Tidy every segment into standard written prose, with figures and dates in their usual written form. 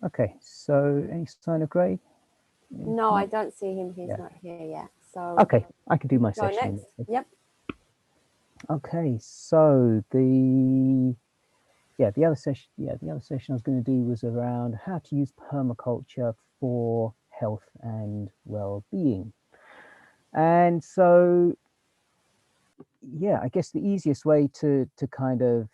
Okay, so any sign of Gray? No, I don't see him. He's Yeah. not here yet. So Okay, I can do my go session next. instead. Yep. Okay, so the other session I was going to do was around how to use permaculture for health and well-being. And so yeah, I guess the easiest way to kind of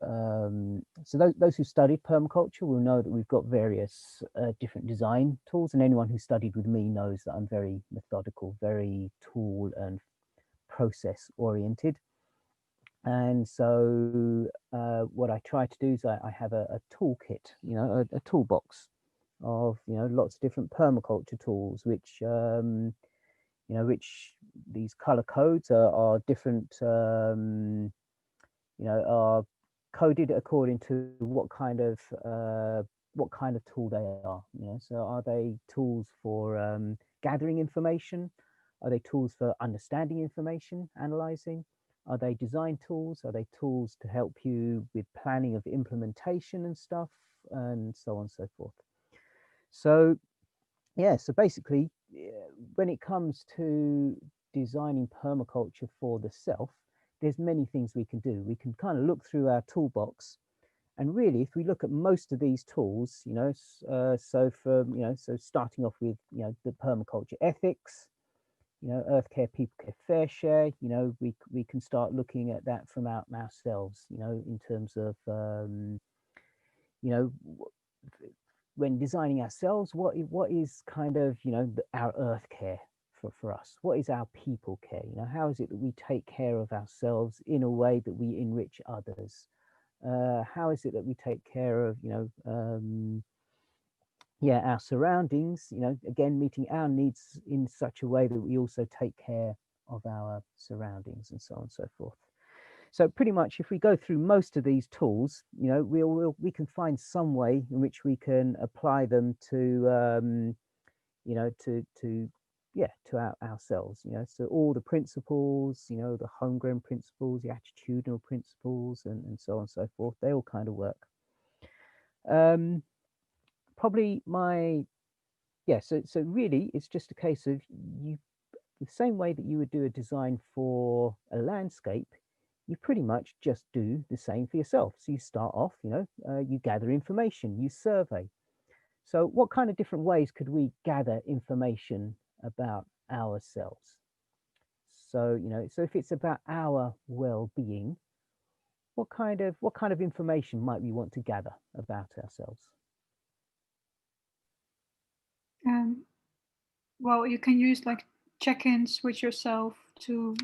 so those who studied permaculture will know that we've got various different design tools, and anyone who studied with me knows that I'm very methodical, very tool and process oriented. And so what I try to do is I have a toolkit, a toolbox of lots of different permaculture tools, which these color codes are different, are coded according to what kind of tool they are. So are they tools for gathering information? Are they tools for understanding information, analyzing? Are they design tools? Are they tools to help you with planning of implementation and stuff, and so on and so forth? So yeah, so basically, when it comes to designing permaculture for the self, there's many things we can do. We can kind of look through our toolbox, and really, if we look at most of these tools, so starting off with the permaculture ethics, earth care, people care, fair share. We can start looking at that from ourselves. In terms of you know when designing ourselves, what is kind of our earth care for us? What is our people care? How is it that we take care of ourselves in a way that we enrich others? How is it that we take care of our surroundings? Again, meeting our needs in such a way that we also take care of our surroundings, and so on and so forth. So pretty much, if we go through most of these tools, we can find some way in which we can apply them to to ourselves. So all the principles, the homegrown principles, the attitudinal principles, and so on and so forth, they all kind of work. Um, Probably my so really, it's just a case of you the same way that you would do a design for a landscape, you pretty much just do the same for yourself. So you start off, you gather information, you survey. So what kind of different ways could we gather information about ourselves? So, so if it's about our well-being, what kind of information might we want to gather about ourselves? Um, well, you can use like check-ins with yourself to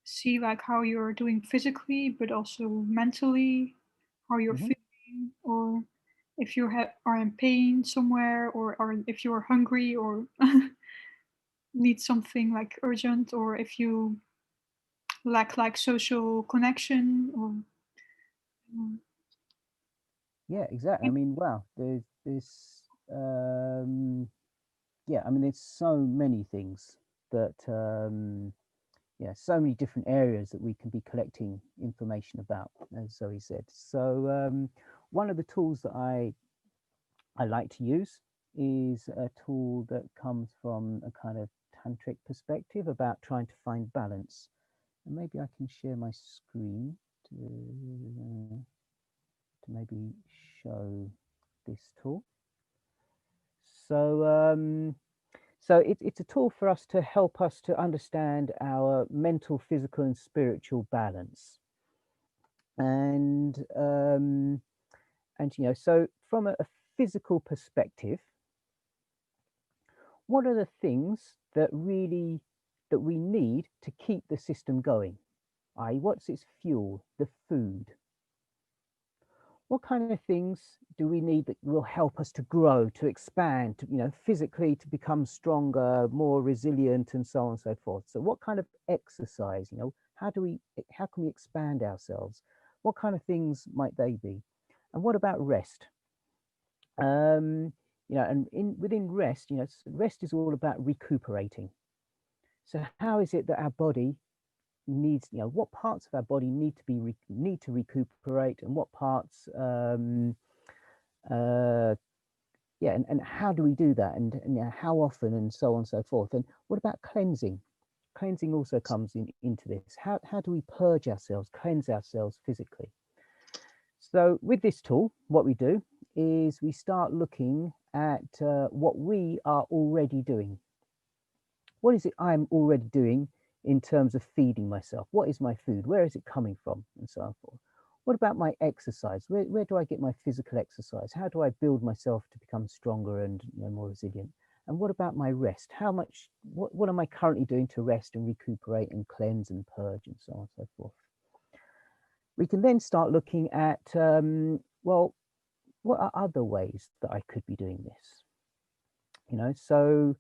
see like how you're doing physically, but also mentally, how you're Hmm. feeling, or if you are in pain somewhere, or if you're hungry or need something like urgent, or if you lack like social connection, or um, Yeah, exactly. I mean, wow, there's this yeah, I mean, there's so many things that, yeah, so many different areas that we can be collecting information about, as Zoe said. So, one of the tools that I like to use is a tool that comes from a kind of tantric perspective about trying to find balance. And maybe I can share my screen to maybe show this tool. So, it's a tool for us to help us to understand our mental, physical, and spiritual balance. And so from a physical perspective, what are the things that we need to keep the system going? I.e., what's its fuel? The food. What kind of things do we need that will help us to grow, to expand, to, physically to become stronger, more resilient, and so on and so forth? So what kind of exercise, how can we expand ourselves? What kind of things might they be? And what about rest? And within rest, rest is all about recuperating. So how is it that our body needs, what parts of our body need to recuperate, and what parts uh, yeah, and how do we do that, and how often, and so on and so forth. And what about cleansing? Cleansing also comes into this. How do we purge ourselves, cleanse ourselves physically? So with this tool, what we do is we start looking at what we are already doing. What is it I'm already doing in terms of feeding myself? What is my food? Where is it coming from? And so forth. What about my exercise? Where do I get my physical exercise? How do I build myself to become stronger and more resilient? And what about my rest? What am I currently doing to rest and recuperate and cleanse and purge and so on and so forth? We can then start looking at, well, what are other ways that I could be doing this? So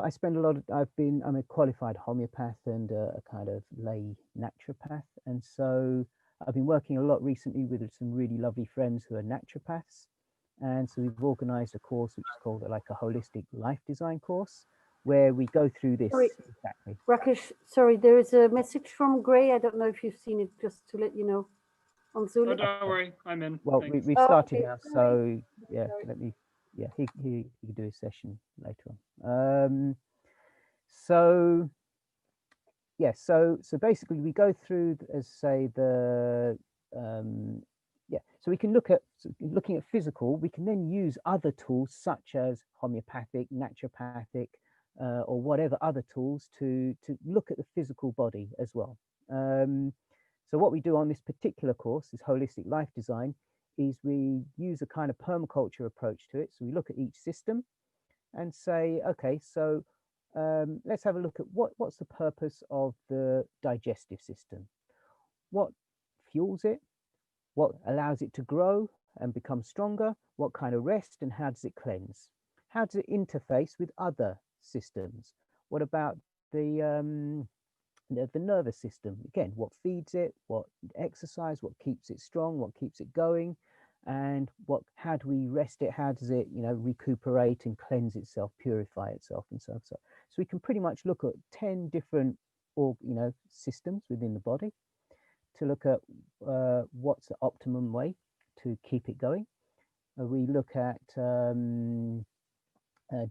I spend a lot of, I'm a qualified homeopath and a kind of lay naturopath. And so I've been working a lot recently with some really lovely friends who are naturopaths. And so we've organized a course which is called like a holistic life design course, where we go through this. Sorry, exactly. Rakesh, sorry, there is a message from Gray. I don't know if you've seen it, just to let you know on Zoom. Oh, don't worry, I'm in. Well, Thanks. we've started okay. now, so yeah, let me, yeah, he can do a session later on. So yeah, so basically we go through, as say, the so we can looking at physical. We can then use other tools such as homeopathic, naturopathic, or whatever other tools to look at the physical body as well. So what we do on this particular course, this holistic life design, is we use a kind of permaculture approach to it. So we look at each system and say, okay, so let's have a look at what's the purpose of the digestive system? What fuels it? What allows it to grow and become stronger? What kind of rest, and how does it cleanse? How does it interface with other systems? What about the nervous system? Again, what feeds it? What exercise? What keeps it strong? What keeps it going? And how do we rest it? How does it recuperate and cleanse itself, purify itself, and so on? So we can pretty much look at 10 different systems within the body to look at what's the optimum way to keep it going. We look at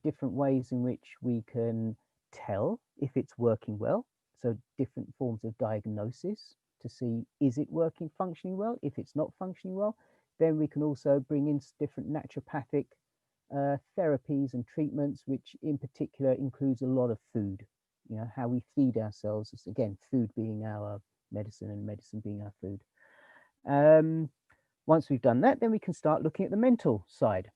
different ways in which we can tell if it's working well. So different forms of diagnosis to see, is it working, functioning well? If it's not functioning well, then we can also bring in different naturopathic therapies and treatments, which in particular includes a lot of food. How we feed ourselves, again, food being our medicine and medicine being our food. Once we've done that, then we can start looking at the mental side.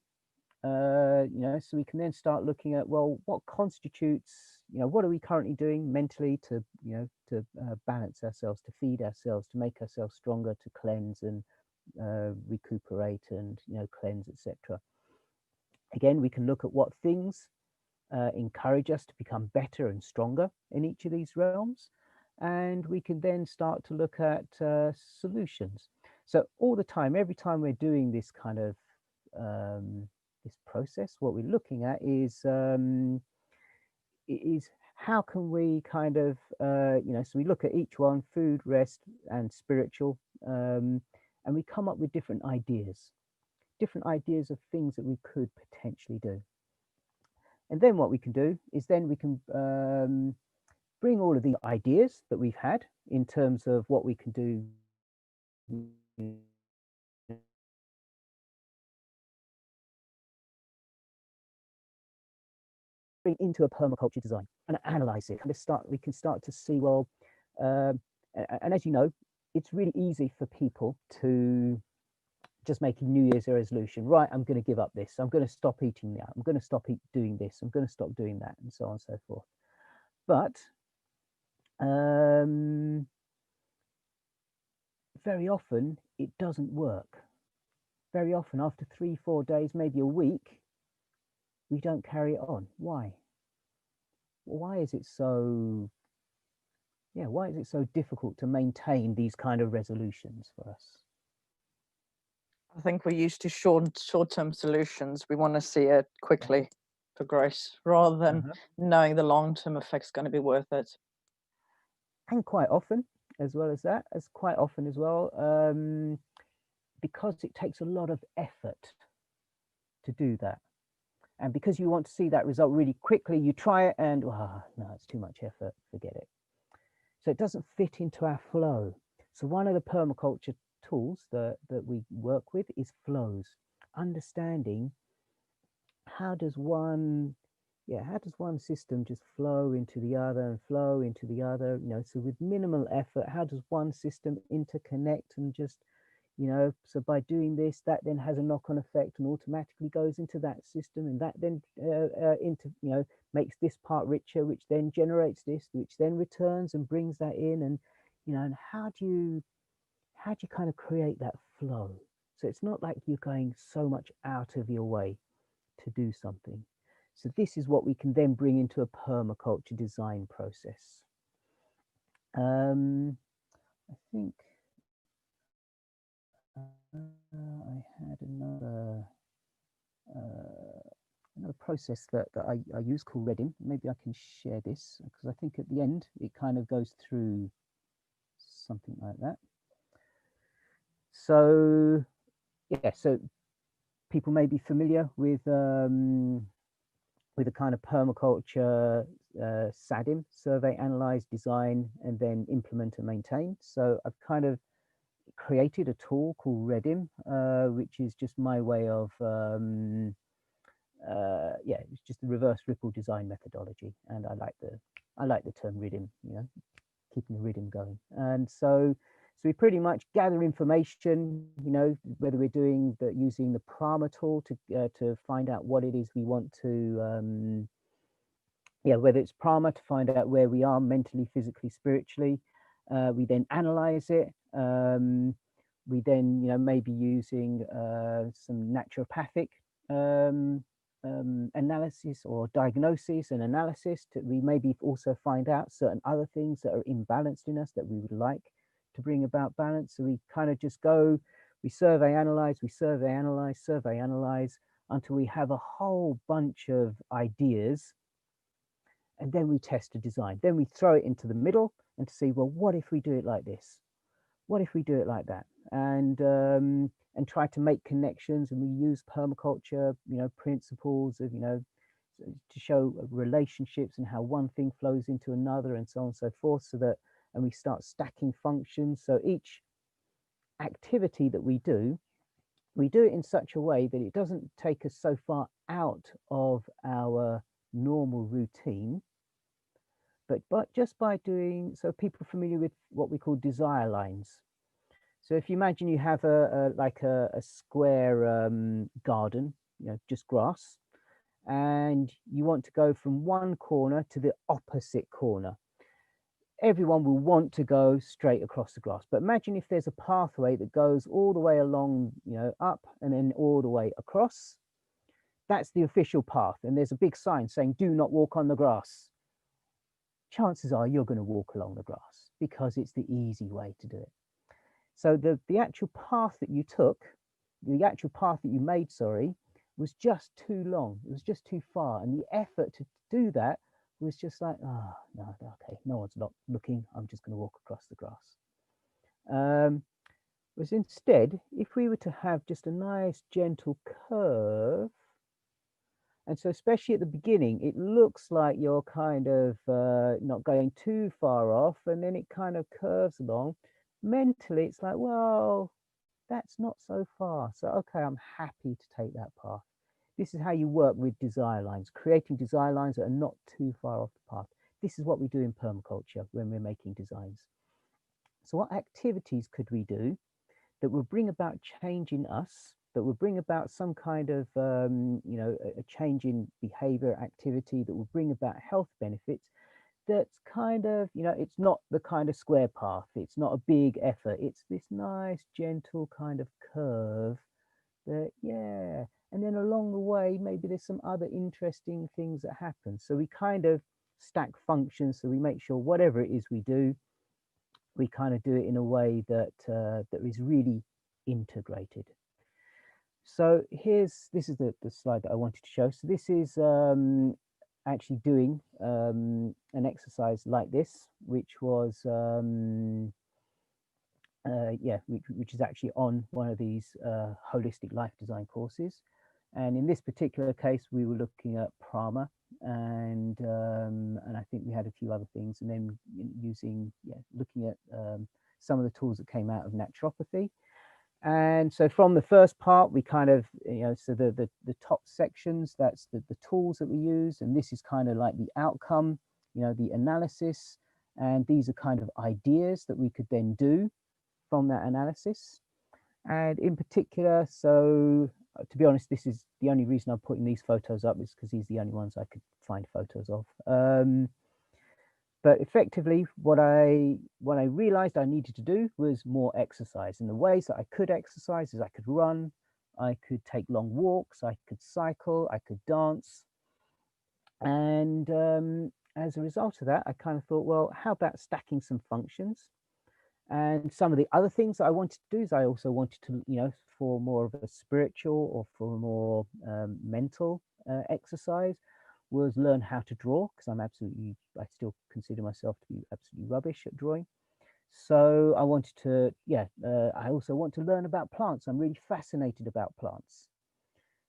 So we can then start looking at, well, what constitutes, what are we currently doing mentally to balance ourselves, to feed ourselves, to make ourselves stronger, to cleanse and recuperate and cleanse, etc. Again, we can look at what things encourage us to become better and stronger in each of these realms, and we can then start to look at solutions. So all the time, every time we're doing this kind of this process, what we're looking at is how can we kind of so we look at each one: food, rest, and spiritual, and we come up with different ideas of things that we could potentially do. And then what we can do is then we can bring all of the ideas that we've had in terms of what we can do bring into a permaculture design and analyze it. And we can start to see, well, and as you know, it's really easy for people to just make a New Year's resolution. Right, I'm going to give up this. I'm going to stop eating that. I'm going to stop doing this. I'm going to stop doing that, and so on and so forth. But very often it doesn't work. Very often, after 3-4 days, maybe a week, we don't carry it on. Why? Why is it so? Yeah, why is it so difficult to maintain these kind of resolutions for us? I think we're used to short-term solutions. We want to see it quickly progress rather than knowing the long-term effect's going to be worth it. And quite often, as well, because it takes a lot of effort to do that. And because you want to see that result really quickly, you try it and, oh, no, it's too much effort, forget it. So it doesn't fit into our flow. So one of the permaculture tools that we work with is flows, understanding how does one system just flow into the other and flow into the other, so with minimal effort, how does one system interconnect and just, so by doing this, that then has a knock-on effect and automatically goes into that system, and that then makes this part richer, which then generates this, which then returns and brings that in, and and how do you kind of create that flow? So it's not like you're going so much out of your way to do something. So this is what we can then bring into a permaculture design process. I think I had another process that I use called Redim. Maybe I can share this because I think at the end it kind of goes through something like that. So yeah, so people may be familiar with a kind of permaculture SADIM, survey, analyze, design, and then implement and maintain. So I've kind of created a tool called Redim, which is just my way of it's just the reverse ripple design methodology, and I like the term Redim, keeping the rhythm going. And so we pretty much gather information, whether we're using the Prama tool to find out what it is we want to, whether it's Prama to find out where we are mentally, physically, spiritually. We then analyze it. We then, maybe using some naturopathic analysis or diagnosis and analysis we maybe also find out certain other things that are imbalanced in us that we would like to bring about balance. So we kind of just go, we survey analyze, survey analyze until we have a whole bunch of ideas, and then we test a design. Then we throw it into the middle and to see, well, what if we do it like this? What if we do it like that? And try to make connections, and we use permaculture, principles of, to show relationships and how one thing flows into another and so on and so forth, and we start stacking functions. So each activity that we do it in such a way that it doesn't take us so far out of our normal routine, but just by doing, so people familiar with what we call desire lines. So if you imagine you have a square garden, just grass, and you want to go from one corner to the opposite corner. Everyone will want to go straight across the grass, but imagine if there's a pathway that goes all the way along, up and then all the way across. That's the official path, and there's a big sign saying, "Do not walk on the grass." Chances are you're going to walk along the grass because it's the easy way to do it. So the actual path that you took, the actual path that you made, was just too long. It was just too far. And the effort to do that was just like, oh, no, okay, no one's not looking. I'm just going to walk across the grass. Whereas instead, if we were to have just a nice gentle curve, and so especially at the beginning, it looks like you're kind of not going too far off, and then it kind of curves along. Mentally, it's like, well, that's not so far. So, okay, I'm happy to take that path. This is how you work with desire lines, creating desire lines that are not too far off the path. This is what we do in permaculture when we're making designs. So what activities could we do that will bring about change in us, that will bring about some kind of, a change in behavior, activity, that will bring about health benefits, that's kind of, it's not the kind of square path, it's not a big effort, it's this nice gentle kind of curve that, and then along the way maybe there's some other interesting things that happen. So we kind of stack functions, so we make sure whatever it is we do, we kind of do it in a way that that is really integrated. So this is the slide that I wanted to show. So this is actually doing an exercise like this, which was which is actually on one of these holistic life design courses. And in this particular case, we were looking at Prama, and I think we had a few other things, and then looking at some of the tools that came out of naturopathy. And so from the first part, we kind of, so the top sections, that's the tools that we use, and this is kind of like the outcome, the analysis, and these are kind of ideas that we could then do from that analysis. And in particular, so to be honest, this is the only reason I'm putting these photos up, is because these are the only ones I could find photos of. But effectively, what I realized I needed to do was more exercise. And the ways that I could exercise is I could run, I could take long walks, I could cycle, I could dance. And as a result of that, I kind of thought, well, how about stacking some functions? And some of the other things that I wanted to do is I also wanted to, for more of a spiritual or for a more mental exercise, was learn how to draw, because I still consider myself to be absolutely rubbish at drawing. So I wanted to, I also want to learn about plants. I'm really fascinated about plants.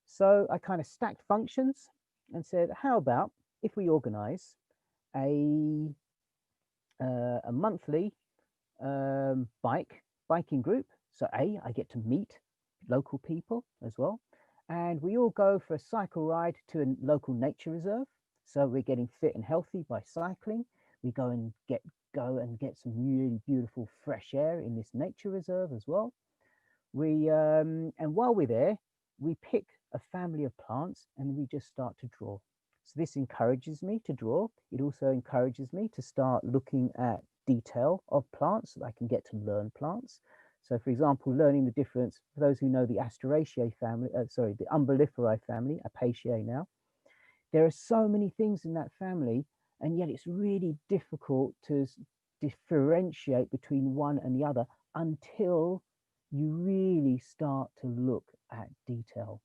So I kind of stacked functions and said, how about if we organize a monthly biking group? So I get to meet local people as well, and we all go for a cycle ride to a local nature reserve. So we're getting fit and healthy by cycling. We go and get some really beautiful fresh air in this nature reserve as well. We and while we're there, we pick a family of plants and we just start to draw. So this encourages me to draw. It also encourages me to start looking at detail of plants so that I can get to learn plants. So for example, learning the difference, for those who know the Asteraceae family, the Umbelliferae family, Apiaceae now, there are so many things in that family, and yet it's really difficult to differentiate between one and the other until you really start to look at detail.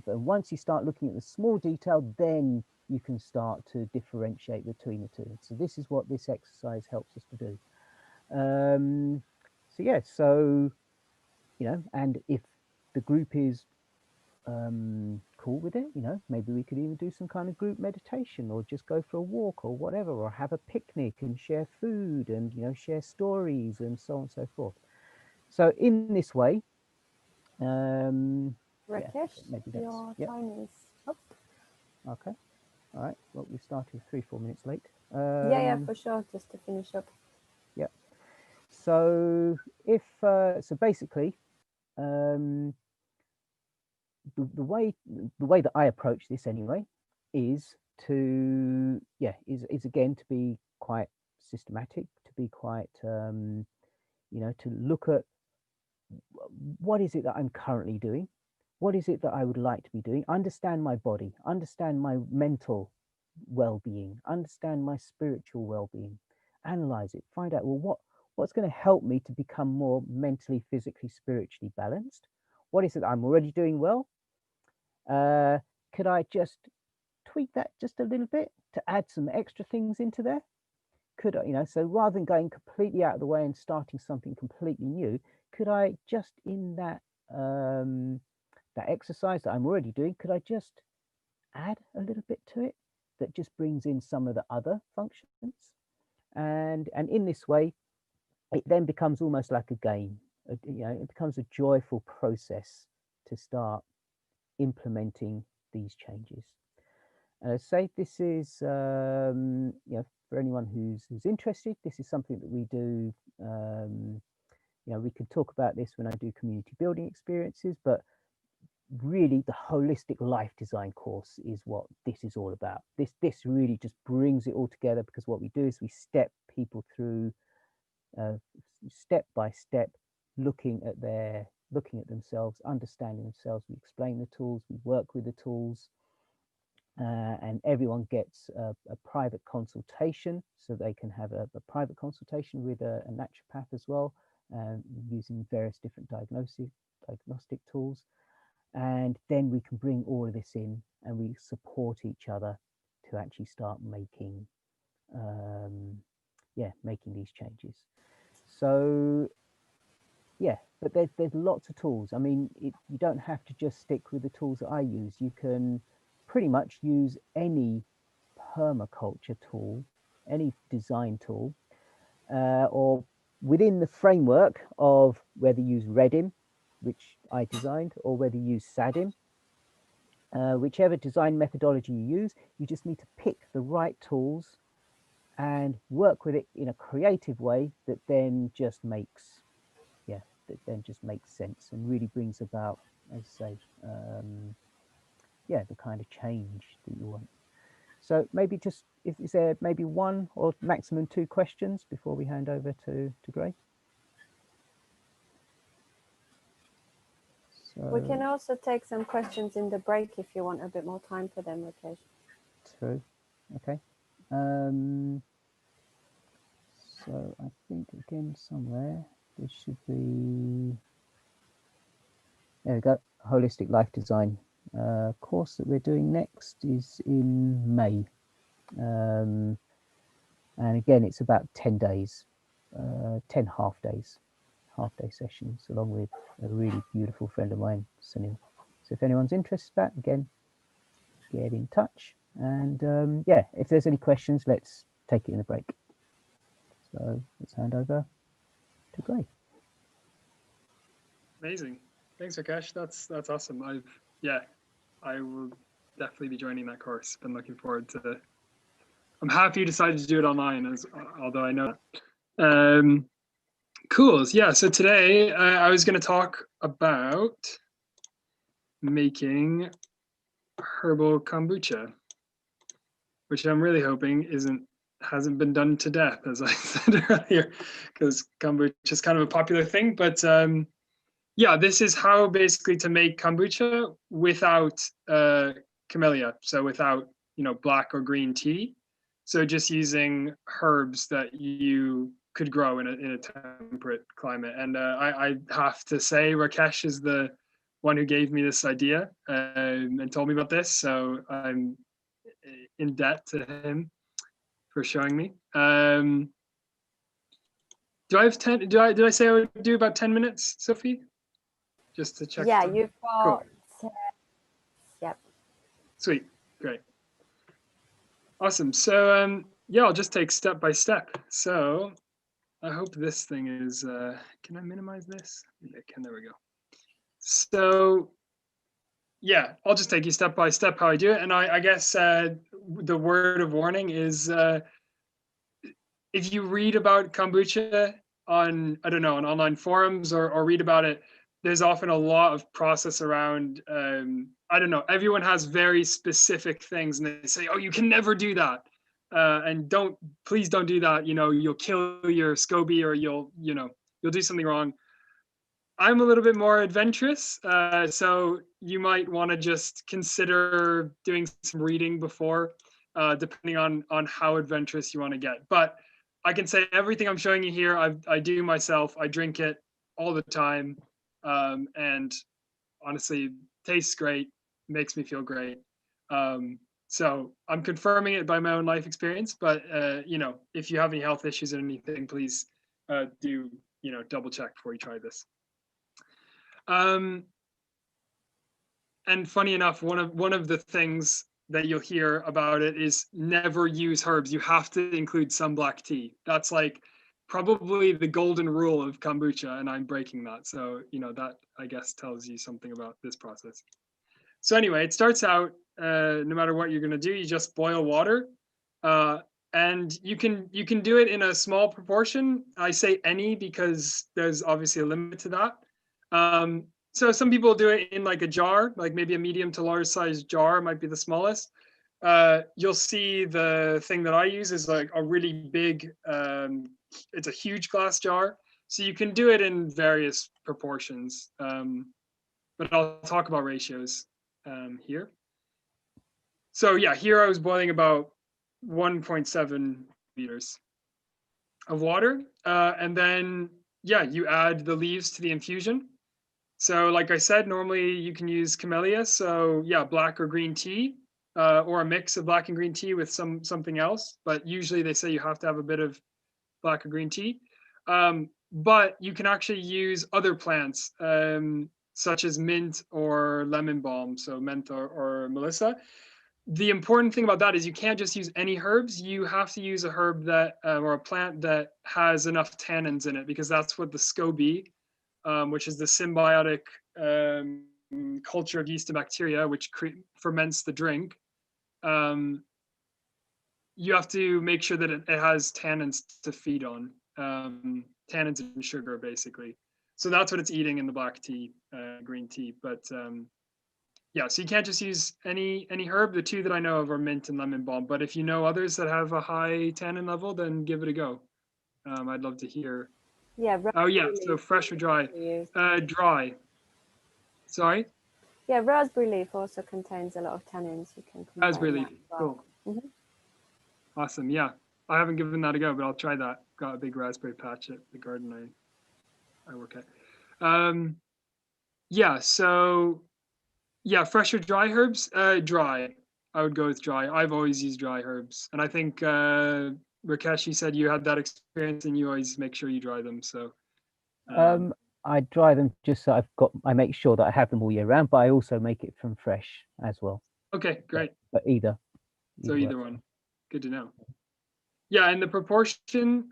But once you start looking at the small detail, then you can start to differentiate between the two. So this is what this exercise helps us to do. And if the group is cool with it, maybe we could even do some kind of group meditation, or just go for a walk or whatever, or have a picnic and share food and, share stories and so on and so forth. So in this way, Rakesh, maybe your time is up. Okay. All right. Well, we started 3-4 minutes late. Yeah, for sure. Just to finish up. Yeah. So if so, basically, the way that I approach this anyway is to is again to be quite systematic, to be quite to look at what is it that I'm currently doing. What is it that I would like to be doing? Understand my body, understand my mental well-being, understand my spiritual well-being, analyze it, find out, well, what's going to help me to become more mentally, physically, spiritually balanced? What is it that I'm already doing well? Could I just tweak that just a little bit to add some extra things into there? Could I, so rather than going completely out of the way and starting something completely new, could I just in that that exercise that I'm already doing, could I just add a little bit to it that just brings in some of the other functions? And in this way, it then becomes almost like a game. It becomes a joyful process to start implementing these changes. And as I say, this is for anyone who's interested, this is something that we do. We can talk about this when I do community building experiences, but really the holistic life design course is what this is all about. This really just brings it all together, because what we do is we step people through step by step, looking at themselves, understanding themselves. We explain the tools, we work with the tools, and everyone gets a private consultation, so they can have a private consultation with a naturopath as well, using various different diagnostic tools. And then we can bring all of this in, and we support each other to actually start making making these changes. So but there's lots of tools. I mean, you don't have to just stick with the tools that I use. You can pretty much use any permaculture tool, any design tool, or within the framework of whether you use Redim, which I designed, or whether you use Sadim. Whichever design methodology you use, you just need to pick the right tools and work with it in a creative way that then just makes, sense and really brings about, as I say, the kind of change that you want. So maybe just, is there maybe one or maximum two questions before we hand over to Gray? So, we can also take some questions in the break if you want a bit more time for them, Rakesh. True. Okay. So I think again somewhere there should be. There we go. Holistic life design course that we're doing next is in May, and again it's about 10 days, 10 half-day sessions, along with a really beautiful friend of mine, Sunil. So if anyone's interested in that, again, get in touch. And if there's any questions, let's take it in the break. So let's hand over to Gray. Amazing. Thanks, Rakesh. That's awesome. I will definitely be joining that course. Been looking forward to. I'm happy you decided to do it online, although I know that. Cool. Yeah. So today I was going to talk about making herbal kombucha, which I'm really hoping hasn't been done to death, as I said earlier, because kombucha is kind of a popular thing. But this is how basically to make kombucha without camellia, so without black or green tea. So just using herbs that you could grow in a temperate climate. And I have to say, Rakesh is the one who gave me this idea and told me about this. So I'm in debt to him for showing me. Do I have 10? Did I say I would do about 10 minutes, Sophie? Just to check. Yeah, you've got. Cool. Yep. Sweet, great, awesome. So I'll just take step by step. So I hope this thing is. Can I minimize this? Maybe I can. There we go. So I'll just take you step by step how I do it. And I guess the word of warning is if you read about kombucha on, I don't know, on online forums or read about it, there's often a lot of process around, I don't know, everyone has very specific things and they say, oh, you can never do that. And please don't do that. You'll kill your SCOBY or you'll do something wrong. I'm a little bit more adventurous. So you might want to just consider doing some reading before, depending on how adventurous you want to get. But I can say everything I'm showing you here, I do myself. I drink it all the time. And honestly, tastes great, makes me feel great. So I'm confirming it by my own life experience, but if you have any health issues or anything, please do double check before you try this. And funny enough, one of the things that you'll hear about it is never use herbs. You have to include some black tea. That's like probably the golden rule of kombucha, and I'm breaking that. So, that I guess tells you something about this process. So anyway, it starts out, no matter what you're gonna do, you just boil water. And you can do it in a small proportion. I say any because there's obviously a limit to that. So some people do it in like a jar, like maybe a medium to large size jar might be the smallest. You'll see the thing that I use is like a really big, it's a huge glass jar. So you can do it in various proportions, but I'll talk about ratios here. So here I was boiling about 1.7 liters of water. And then, you add the leaves to the infusion. So like I said, normally you can use camellia. So black or green tea, or a mix of black and green tea with something else. But usually they say you have to have a bit of black or green tea. but you can actually use other plants, such as mint or lemon balm, so mentha or melissa. The important thing about that is you can't just use any herbs. You have to use a herb that, or a plant that has enough tannins in it, because that's what the SCOBY, which is the symbiotic culture of yeast and bacteria, which ferments the drink. You have to make sure that it has tannins to feed on, tannins and sugar, basically. So that's what it's eating in the black tea, green tea. But yeah, so you can't just use any herb. The two that I know of are mint and lemon balm. But if you know others that have a high tannin level, then give it a go. I'd love to hear. Yeah. Oh yeah, raspberry so leaf fresh or dry? we use. Dry. Sorry? Yeah, raspberry leaf also contains a lot of tannins. You can combine Raspberry that leaf, as well. cool. Mhm. Awesome, yeah. I haven't given that a go, but I'll try that. Got a big raspberry patch at the garden I work at. Yeah, so yeah, fresh or dry herbs? Dry. I would go with dry. I've always used dry herbs. And I think Rakesh, you said you had that experience and you always make sure you dry them. So I dry them just so I make sure that I have them all year round, but I also make it from fresh as well. okay, great. But either. So either one. Good to know. Yeah, and the proportion,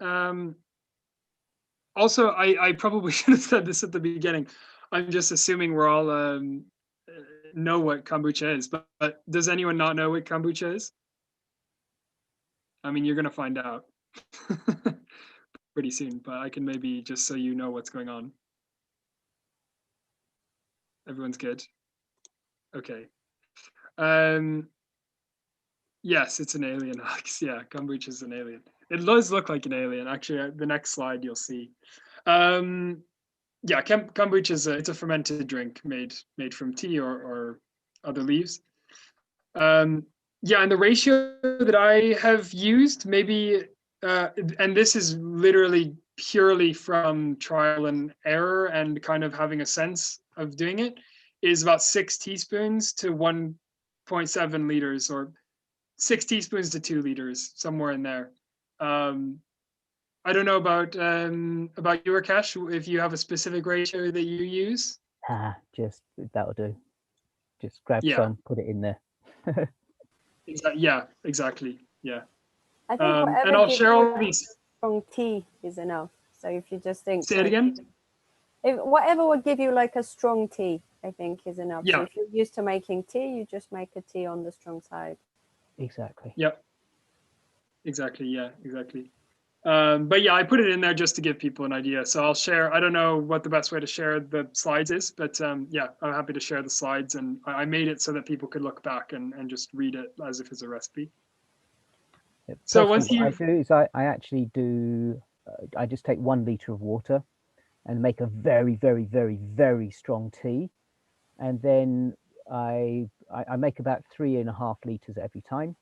also, I probably should have said this at the beginning. I'm just assuming we're all know what kombucha is, but does anyone not know what kombucha is? I mean, you're going to find out pretty soon, but I can maybe just so you know what's going on. Everyone's good? Okay. Yes, it's an alien, Alex. Yeah, kombucha is an alien. It does look like an alien. Actually, the next slide you'll see. Yeah, kombucha is it's a fermented drink made from tea or other leaves. Yeah, and the ratio that I have used, maybe, and this is literally purely from trial and error and kind of having a sense of doing it, is about 6 teaspoons to 1.7 liters, or 6 teaspoons to 2 liters, somewhere in there. I don't know about you, Rakesh, if you have a specific ratio that you use. Just that'll do. Just grab some, put it in there. Yeah, exactly. Yeah. I think whatever and I'll gives share you all these. strong tea is enough. So if you just think, Say it again. If whatever would give you like a strong tea, I think is enough. Yeah. So if you're used to making tea, you just make a tea on the strong side. Exactly. Yep. Exactly. Yeah. Exactly. But yeah, I put it in there just to give people an idea. So I'll share. I don't know what the best way to share the slides is, but yeah, I'm happy to share the slides, and I made it so that people could look back and just read it as if it's a recipe. So once what I do is I actually do. I just take 1 liter of water and make a very, very, very, very strong tea, and then I make about 3.5 liters every time.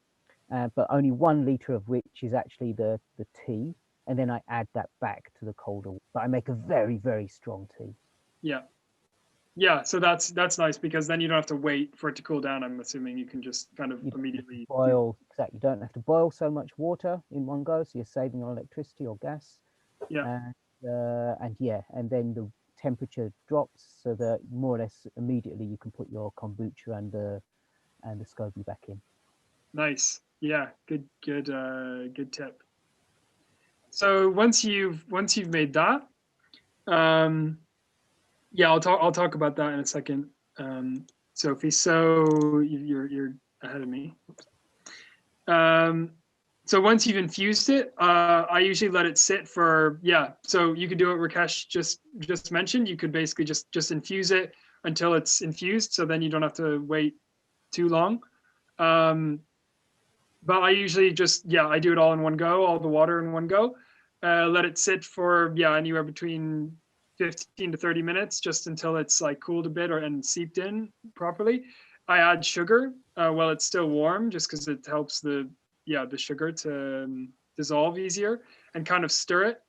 But only 1 liter of which is actually the tea, and then I add that back to the colder. But I make a very, very strong tea. Yeah, yeah. So that's nice, because then you don't have to wait for it to cool down. I'm assuming you can just kind of immediately boil. Exactly, you don't have to boil so much water in one go, so you're saving on electricity or gas. Yeah. And then the temperature drops so that more or less immediately you can put your kombucha and the SCOBY back in. Nice. Yeah, good tip. So once you've made that, yeah, I'll talk about that in a second, Sophie. So you're ahead of me. So once you've infused it, I usually let it sit for, yeah. So you could do what Rakesh just mentioned. You could basically just infuse it until it's infused. So then you don't have to wait too long. But I usually I do it all in one go, all the water in one go. Let it sit for, anywhere between 15 to 30 minutes, just until it's like cooled a bit and seeped in properly. I add sugar while it's still warm, just because it helps the sugar to dissolve easier, and kind of stir it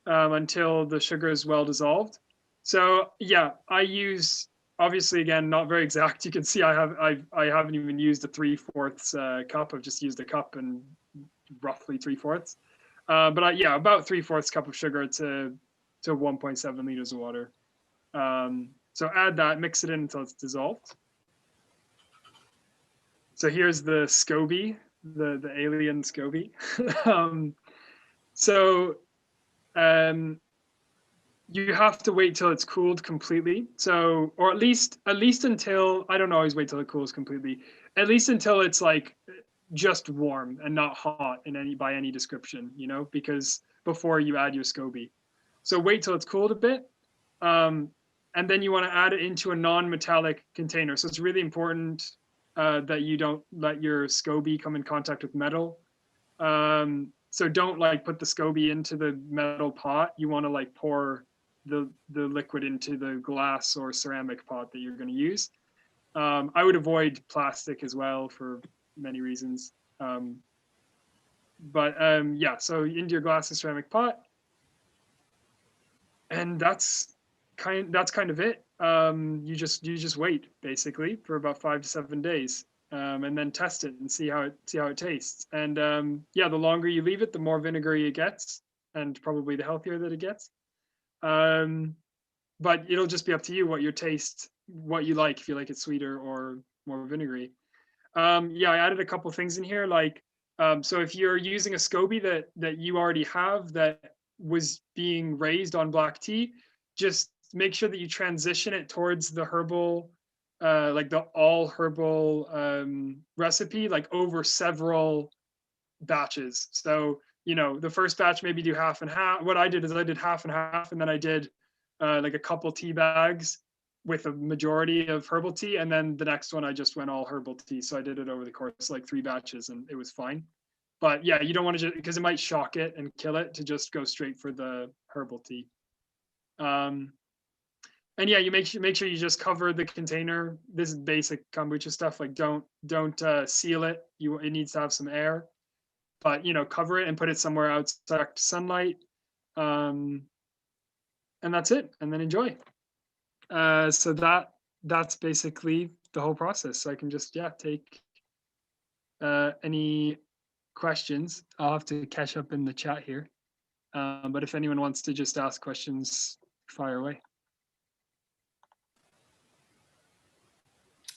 until the sugar is well dissolved. So yeah, I use, obviously, again, not very exact. You can see I haven't even used a 3/4 cup. I've just used a cup and roughly 3/4. But about 3/4 cup of sugar to to 1.7 liters of water. So add that, mix it in until it's dissolved. So here's the SCOBY, the alien SCOBY. You have to wait till it's cooled completely. So, or at least until, I don't always wait till it cools completely, at least until it's like just warm and not hot by any description, you know, because before you add your SCOBY. So wait till it's cooled a bit. And then you want to add it into a non-metallic container. So it's really important that you don't let your SCOBY come in contact with metal. So don't like put the SCOBY into the metal pot. You want to like pour the liquid into the glass or ceramic pot that you're going to use. I would avoid plastic as well for many reasons. Yeah, so into your glass or ceramic pot. And that's kind of it. You just wait basically for about 5 to 7 days, and then test it and see how it tastes. And yeah, the longer you leave it, the more vinegary it gets, and probably the healthier that it gets. But it'll just be up to you what you like, if you like it sweeter or more vinegary. Yeah, I added a couple things in here, like so if you're using a SCOBY that you already have that was being raised on black tea, just make sure that you transition it towards the herbal, like the all herbal recipe, like over several batches. So, you know, the first batch, maybe do half and half. What I did is I did half and half, and then I did like a couple tea bags with a majority of herbal tea. And then the next one, I just went all herbal tea. So I did it over the course of like 3 batches, and it was fine. But yeah, you don't want to, because it might shock it and kill it, to just go straight for the herbal tea. And yeah, you make sure you just cover the container. This is basic kombucha stuff. Like don't seal it. It needs to have some air, but you know, cover it and put it somewhere outside sunlight. And that's it. And then enjoy. So that's basically the whole process. So I can just take any questions. I'll have to catch up in the chat here. But if anyone wants to just ask questions, fire away.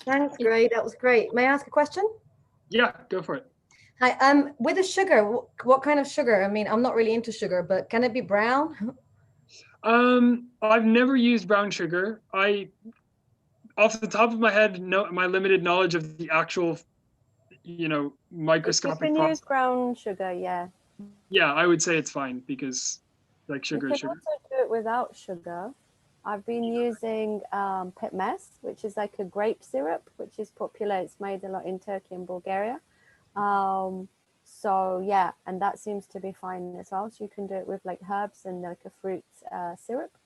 Thanks, Gray. That was great. May I ask a question? Yeah, go for it. Hi. With the sugar, what kind of sugar? I mean, I'm not really into sugar, but can it be brown? I've never used brown sugar. Off the top of my head, my limited knowledge of the actual, you know, microscopic. You can use brown sugar, yeah. Yeah, I would say it's fine, because like sugar is sugar. You can also do it without sugar. I've been using Petmes, which is like a grape syrup, which is popular. It's made a lot in Turkey and Bulgaria. So yeah, and that seems to be fine as well. So you can do it with like herbs and like a fruit syrup.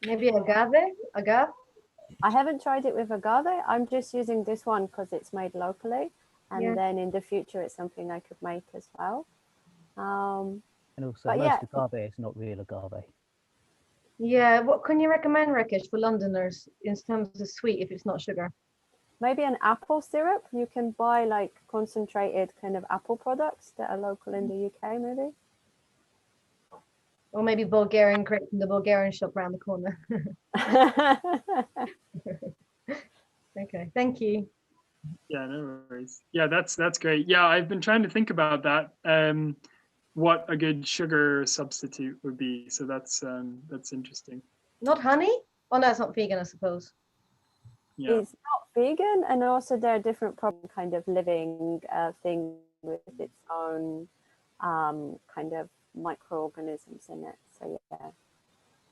Maybe agave? I haven't tried it with agave. I'm just using this one because it's made locally. And then in the future, it's something I could make as well. And also, most agave is not real agave. Yeah, what can you recommend, Rakesh, for Londoners in terms of sweet if it's not sugar? Maybe an apple syrup. You can buy like concentrated kind of apple products that are local in the UK, maybe. Or maybe Bulgarian grape from the Bulgarian shop around the corner. Okay, thank you. Yeah, no worries. Yeah, that's great. Yeah, I've been trying to think about that. What a good sugar substitute would be. So that's interesting. Not honey? Oh no, it's not vegan, I suppose. Yeah. It's not vegan, and also there are different kind of living thing with its own kind of microorganisms in it. So yeah.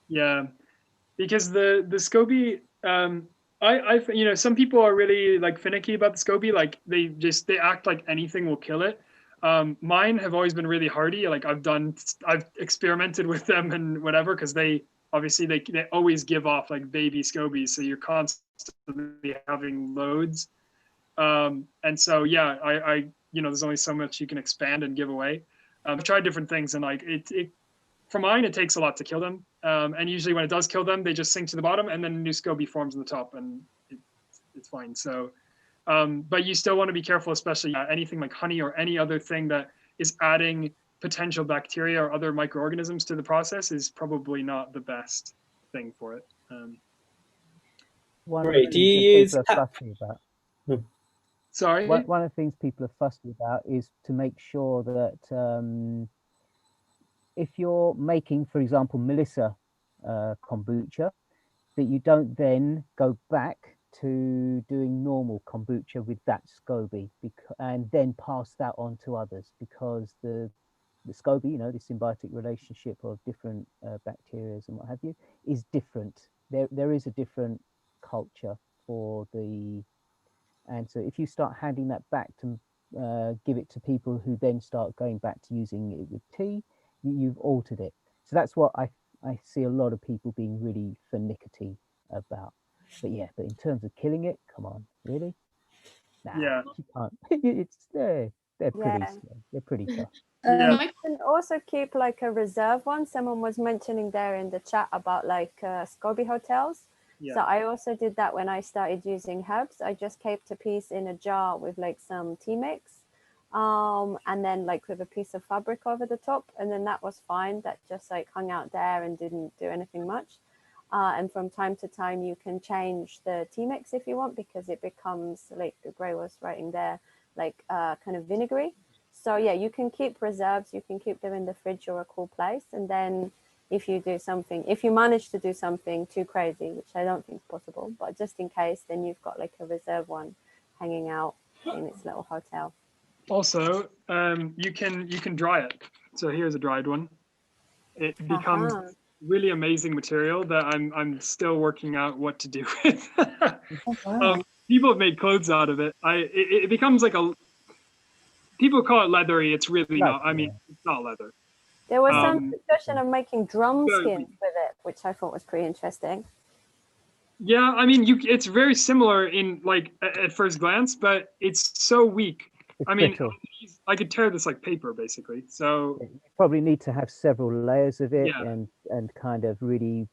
Yeah, because the SCOBY, I you know, some people are really like finicky about the SCOBY. Like they act like anything will kill it. Mine have always been really hardy. Like I've experimented with them and whatever, because they always give off like baby SCOBYs, so you're constantly having loads. And so yeah, I you know, there's only so much you can expand and give away. I've tried different things, and like for mine, it takes a lot to kill them. And usually when it does kill them, they just sink to the bottom, and then a new SCOBY forms on the top, and it's fine. So. But you still want to be careful, especially anything like honey or any other thing that is adding potential bacteria or other microorganisms to the process is probably not the best thing for it. One of Great. the Do things you that use people are fussy about. Sorry? One of the things people are fussy about is to make sure that if you're making, for example, Melissa kombucha, that you don't then go back to doing normal kombucha with that SCOBY and then pass that on to others, because the SCOBY, you know, the symbiotic relationship of different bacteria and what have you, is different. There is a different culture for the, and so if you start handing that back to give it to people who then start going back to using it with tea, you've altered it. So that's what I see a lot of people being really finicky about. But yeah, but in terms of killing it, come on, really? Nah, Yeah. you can't. It's they're pretty Yeah. slow. They're pretty tough. Yeah. You can also keep like a reserve one. Someone was mentioning there in the chat about like SCOBY hotels. Yeah. So I also did that when I started using herbs. I just kept a piece in a jar with like some tea mix, and then like with a piece of fabric over the top, and then that was fine. That just like hung out there and didn't do anything much. And from time to time, you can change the tea mix if you want, because it becomes, like Gray was writing there, like kind of vinegary. So yeah, you can keep reserves, you can keep them in the fridge or a cool place. And then if you do something, if you manage to do something too crazy, which I don't think is possible, but just in case, then you've got like a reserve one hanging out in its little hotel. Also, you can dry it. So here's a dried one. It becomes really amazing material that I'm still working out what to do with. People have made clothes out of it. It becomes like a, people call it leathery. It's really not. I mean, it's not leather. There was some discussion of making drum skins with it, which I thought was pretty interesting. Yeah, I mean, it's very similar in like at first glance, but it's so weak. I mean, I could tear this like paper basically. So you probably need to have several layers of it, yeah. and kind of really,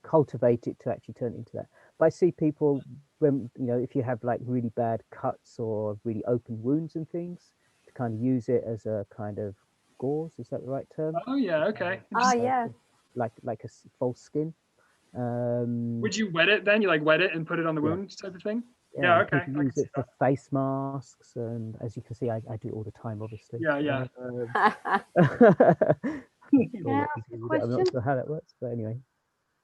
cultivate it to actually turn it into that. But I see people when, you know, if you have like really bad cuts or really open wounds and things, to kind of use it as a kind of gauze. Is that the right term? Oh yeah, okay. Yeah. Like a false skin. Would you wet it then? You like wet it and put it on the wound type of thing? Yeah, okay. people use it for face masks, and as you can see, I do it all the time, obviously. Can I ask a question? I'm not sure how that works, but anyway.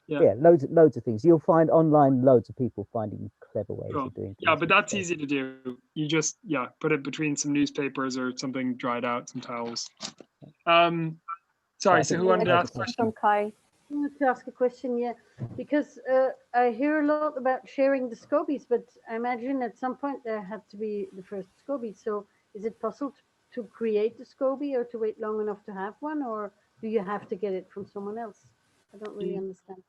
Yeah. Yeah, loads of things. You'll find online loads of people finding clever ways of doing things. Yeah, but that's easy to do. You just put it between some newspapers or something dried out, some towels. Sorry, so who wanted to ask a question? From Kai. I wanted to ask a question, because I hear a lot about sharing the scobies, but I imagine at some point there had to be the first SCOBY. So is it possible to create the SCOBY, or to wait long enough to have one, or do you have to get it from someone else? I don't really understand.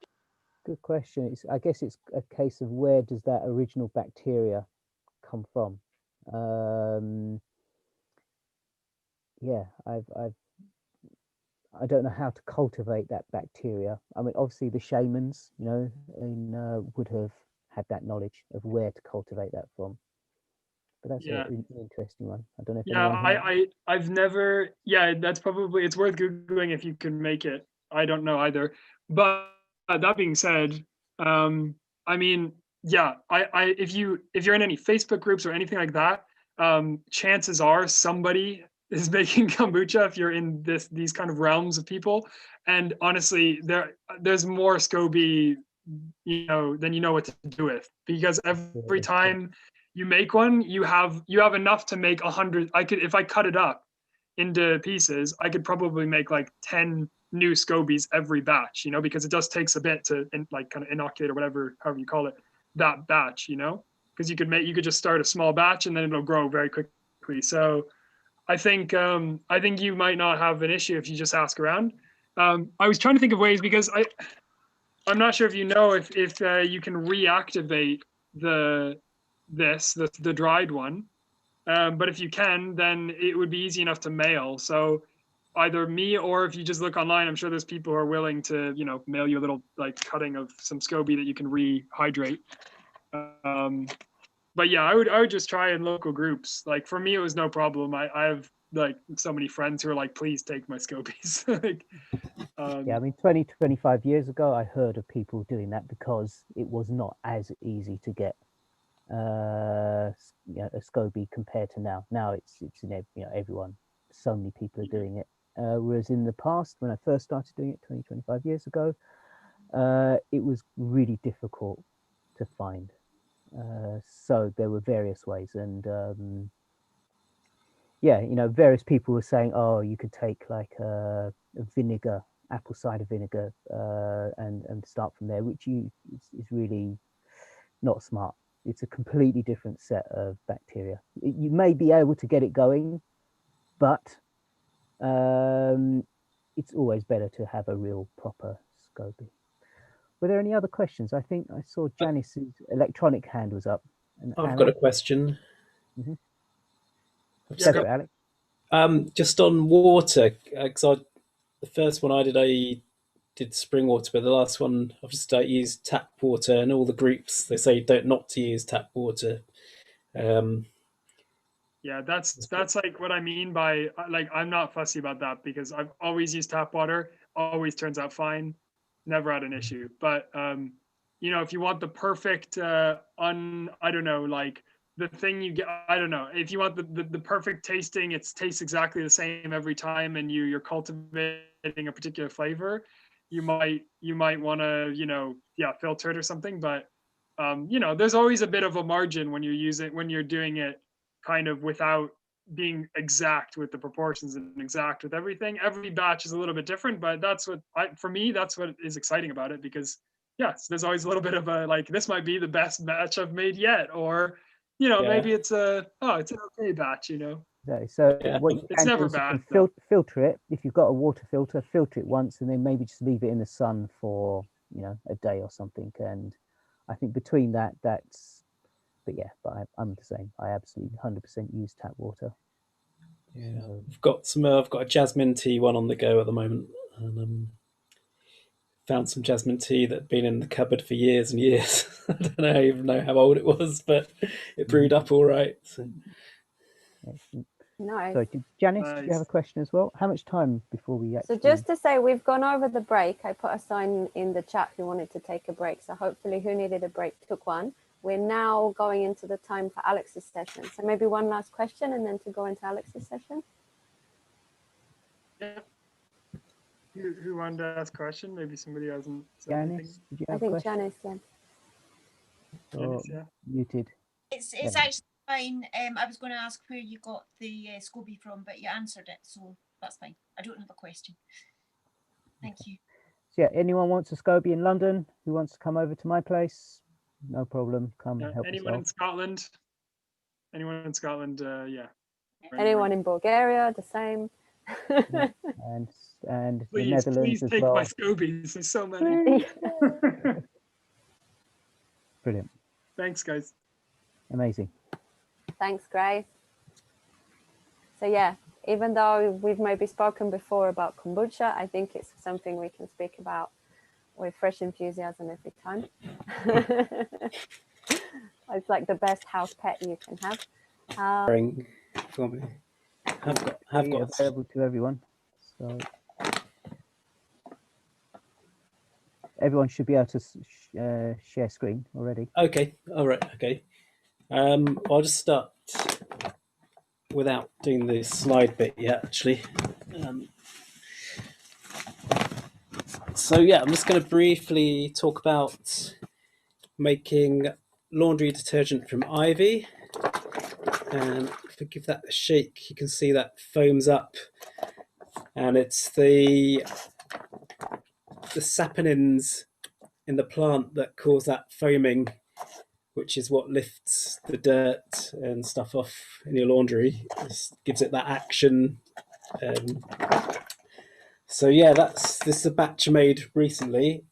Good question. I guess it's a case of where does that original bacteria come from? Yeah, I don't know how to cultivate that bacteria. I mean, obviously the shamans, you know, would have had that knowledge of where to cultivate that from. But that's an interesting one. I don't know if I've never. Yeah, that's probably, it's worth googling if you can make it. I don't know either. But that being said, I mean, yeah, if you're in any Facebook groups or anything like that, chances are somebody is making kombucha if you're in these kind of realms of people. And honestly, there's more SCOBY, you know, than you know what to do with, because every time you make one, you have enough to make 100. If I cut it up into pieces, I could probably make like 10 new SCOBYs every batch, you know, because it just takes a bit to like kind of inoculate or whatever, however you call it, that batch, you know, because you could just start a small batch and then it'll grow very quickly. So I think you might not have an issue if you just ask around. I was trying to think of ways, because I'm not sure if you know if you can reactivate the dried one, but if you can, then it would be easy enough to mail. So either me, or if you just look online, I'm sure there's people who are willing to, you know, mail you a little like cutting of some SCOBY that you can rehydrate. But yeah, I would just try in local groups. Like for me, it was no problem. I have like so many friends who are like, please take my scobies. Like, Yeah, I mean, 20, 25 years ago, I heard of people doing that because it was not as easy to get a SCOBY compared to now. Now it's in everyone. So many people are doing it. Whereas in the past, when I first started doing it 20, 25 years ago, it was really difficult to find. So there were various ways, and yeah, various people were saying, oh, you could take like a vinegar, apple cider vinegar, and start from there, which is really not smart. It's a completely different set of bacteria. You may be able to get it going, but it's always better to have a real proper SCOBY. Were there any other questions? I think I saw Janice's electronic hand was up. And I've got a question. Mhm. Yeah, Go for it, Alex. Just on water, because the first one I did spring water, but the last one I've just used tap water, and all the groups they say don't not to use tap water. Yeah, that's like what I mean by like, I'm not fussy about that because I've always used tap water, always turns out fine, never had an issue. But if you want the perfect I don't know, like the thing you get, I don't know, if you want the perfect tasting, it tastes exactly the same every time, and you're cultivating a particular flavor, you might want to filter it or something. But there's always a bit of a margin when you're doing it kind of without being exact with the proportions and exact with everything. Every batch is a little bit different, but that's what for me, that's what is exciting about it, because yes, there's always a little bit of a, like, this might be the best batch I've made yet, or maybe it's an okay batch. So Yeah. what you It's can do never is you bad, can filter it. If you've got a water filter it once, and then maybe just leave it in the sun for a day or something. And I think between that's, but I'm the same. I absolutely 100% use tap water. Yeah, So, I've got a jasmine tea one on the go at the moment, and found some jasmine tea that had been in the cupboard for years and years. I don't even know how old it was, but it brewed up all right. So. excellent. Nice. So, Janice, did you have a Nice. question as well? How much time before we So actually? just to say, we've gone over the break. I put a sign in the chat who wanted to take a break. So hopefully who needed a break took one. We're now going into the time for Alex's session. So maybe one last question and then to go into Alex's session. Yeah. Who wanted to ask a question? Maybe somebody hasn't said anything. Janice, did you I have a think question? Janice, yeah. Or Janice, yeah. muted. It's Yeah. actually fine. I was going to ask where you got the SCOBY from, but you answered it, so that's fine. I don't have a question. Thank you. So yeah, anyone wants a SCOBY in London who wants to come over to my place? No problem. Come Yeah, help anyone in yourself. Scotland? Anyone in Scotland? Yeah. Anyone in Bulgaria, the same. Yeah. And the Please Netherlands as take well. my scobies. There's so many. Brilliant. Thanks, guys. Amazing. Thanks, Gray. So yeah, even though we've maybe spoken before about kombucha, I think it's something we can speak about with fresh enthusiasm every time. It's like the best house pet you can have. Have got available to everyone. So everyone should be able to share screen already. Okay. All right. Okay. I'll just start without doing the slide bit yet, actually. So yeah, I'm just going to briefly talk about making laundry detergent from ivy. And if I give that a shake, you can see that foams up, and it's the saponins in the plant that cause that foaming, which is what lifts the dirt and stuff off in your laundry. This gives it that action. So yeah, this is a batch I made recently.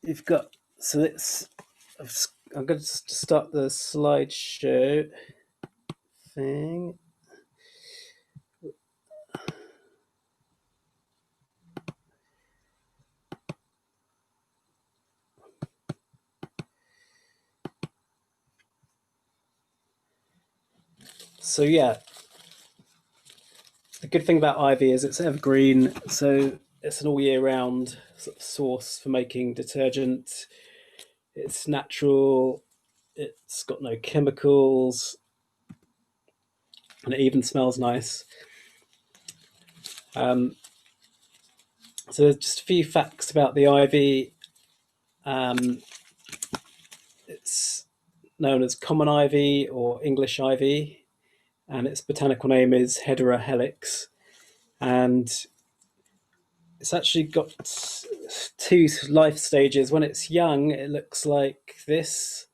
You've got, so it's, I'm going to start the slideshow thing. So yeah, the good thing about ivy is it's evergreen, so it's an all year round sort of source for making detergent. It's natural, it's got no chemicals, and it even smells nice. So there's just a few facts about the ivy. It's known as common ivy or English ivy, and its botanical name is Hedera helix. And it's actually got two life stages. When it's young, it looks like this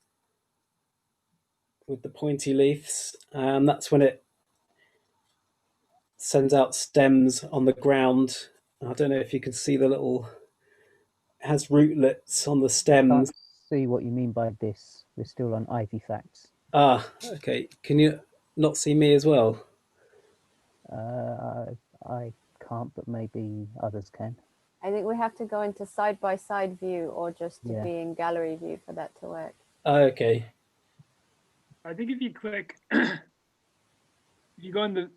with the pointy leaves. That's when it sends out stems on the ground. I don't know if you can see the little, it has rootlets on the stems. Can't see what you mean by this. We're still on ivy facts. Ah, okay. Can you not see me as well? I can't, but maybe others can. I think we have to go into side-by-side view or just to Yeah. be in gallery view for that to work. Okay. I think if you click, if you go in the,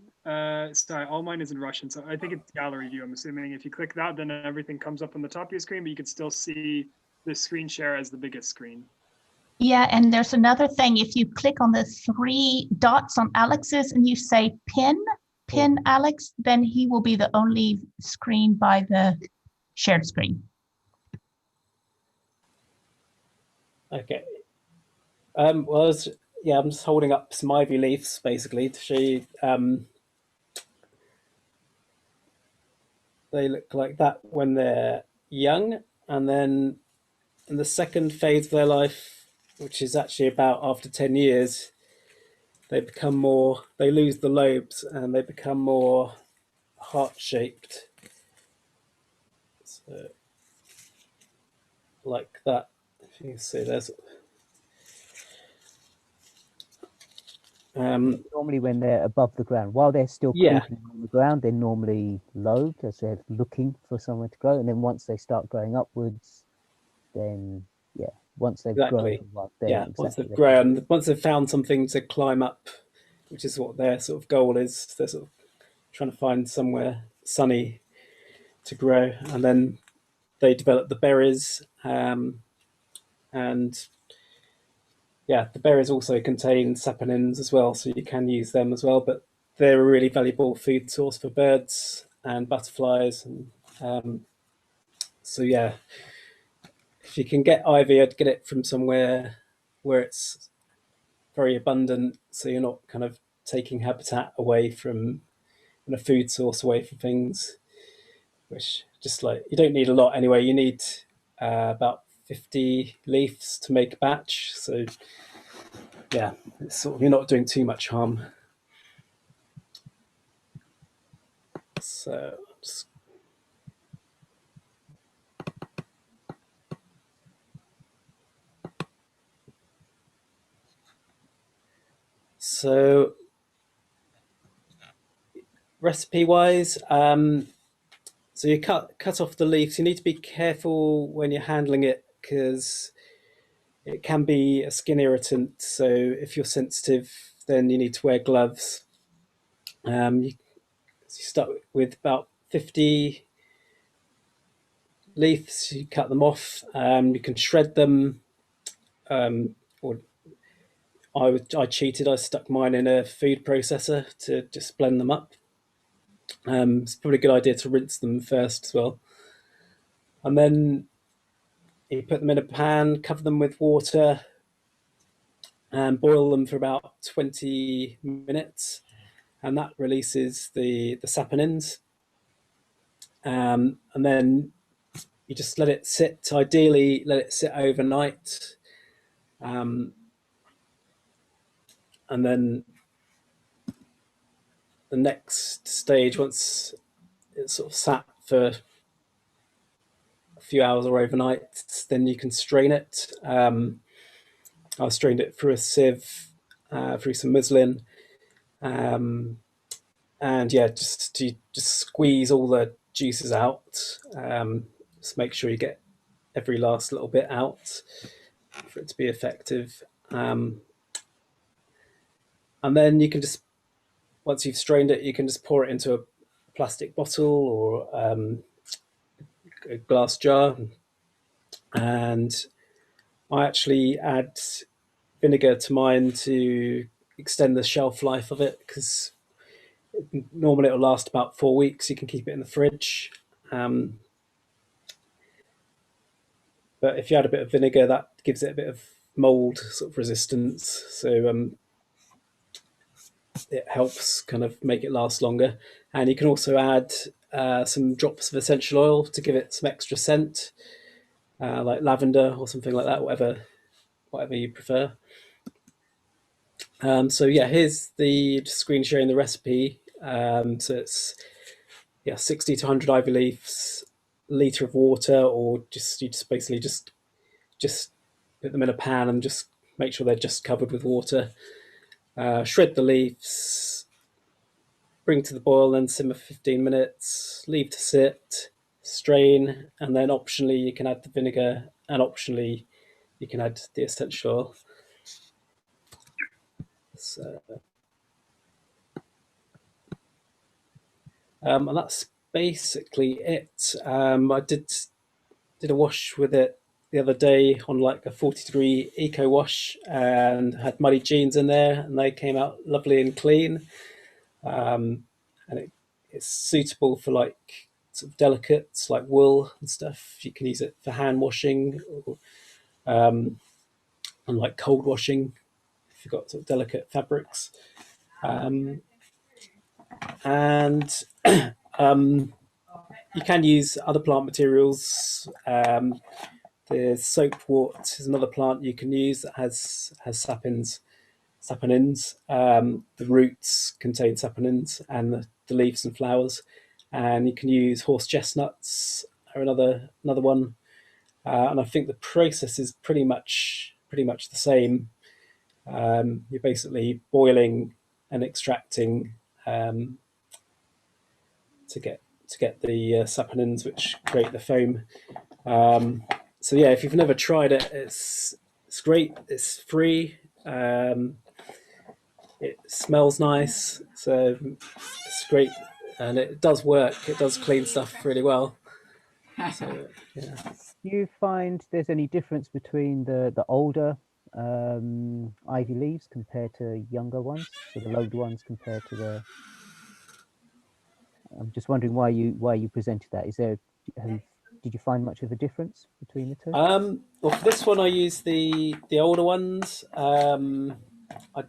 sorry, all mine is in Russian, so I think it's gallery view, I'm assuming. If you click that, then everything comes up on the top of your screen, but you can still see the screen share as the biggest screen. Yeah, and there's another thing. If you click on the 3 dots on Alex's and you say pin Alex, then he will be the only screen by the shared screen. Okay. Well, yeah, I'm just holding up some ivy leaves basically to show you. They look like that when they're young, and then in the second phase of their life, which is actually about after 10 years, they become more, they lose the lobes and they become more heart-shaped. So, like that. If you can see, there's normally when they're above the ground, while they're still creeping on the ground, they're normally lobed as they're looking for somewhere to grow. And then once they start growing upwards, then once they've grown, once they've grown, once they've found something to climb up, which is what their sort of goal is, they're sort of trying to find somewhere sunny to grow, and then they develop the berries, and the berries also contain saponins as well, so you can use them as well, but they're a really valuable food source for birds and butterflies. And so yeah, if you can get ivy, I'd get it from somewhere where it's very abundant, so you're not kind of taking habitat away from, and a food source away from things, which just like, you don't need a lot anyway. You need about 50 leaves to make a batch, so yeah, it's sort of, you're not doing too much harm. So so recipe wise, so you cut off the leaves. You need to be careful when you're handling it because it can be a skin irritant. So if you're sensitive, then you need to wear gloves. You start with about 50 leaves. You cut them off. You can shred them, or I cheated. I stuck mine in a food processor to just blend them up. It's probably a good idea to rinse them first as well. And then you put them in a pan, cover them with water, and boil them for about 20 minutes. And that releases the saponins. And then you just let it sit, ideally let it sit overnight. And then the next stage, once it's sort of sat for a few hours or overnight, then you can strain it. I strained it through a sieve, through some muslin, and you just squeeze all the juices out. Just make sure you get every last little bit out for it to be effective. And then you can just once you've strained it, you can just pour it into a plastic bottle or a glass jar. And I actually add vinegar to mine to extend the shelf life of it, because normally it'll last about 4 weeks. You can keep it in the fridge. But if you add a bit of vinegar, that gives it a bit of mold sort of resistance. So it helps kind of make it last longer. And you can also add some drops of essential oil to give it some extra scent, like lavender or something like that, whatever you prefer. So yeah, here's the screen sharing the recipe. So it's 60 to 100 ivy leaves, a litre of water, or you just basically just put them in a pan and just make sure they're just covered with water. Shred the leaves, bring to the boil, then simmer for 15 minutes, leave to sit, strain, and then optionally you can add the vinegar, and optionally you can add the essential oil. So, and that's basically it. I did a wash with it the other day on like a 40-degree eco wash, and had muddy jeans in there, and they came out lovely and clean. And it's suitable for like sort of delicates like wool and stuff. You can use it for hand washing, or, and like cold washing if you've got sort of delicate fabrics. And you can use other plant materials. The soapwort is another plant you can use that has saponins. The roots contain saponins, and the leaves and flowers. And you can use horse chestnuts, or another one. And I think the process is pretty much the same. You're basically boiling and extracting to get the saponins, which create the foam. So yeah, if you've never tried it, it's great. It's free. It smells nice, so it's great, and it does work. It does clean stuff really well. So yeah. Do you find there's any difference between the older ivy leaves compared to younger ones? So the loaded ones compared to the. I'm just wondering why you presented that. Did you find much of a difference between the two? Well, for this one, I use the older ones. I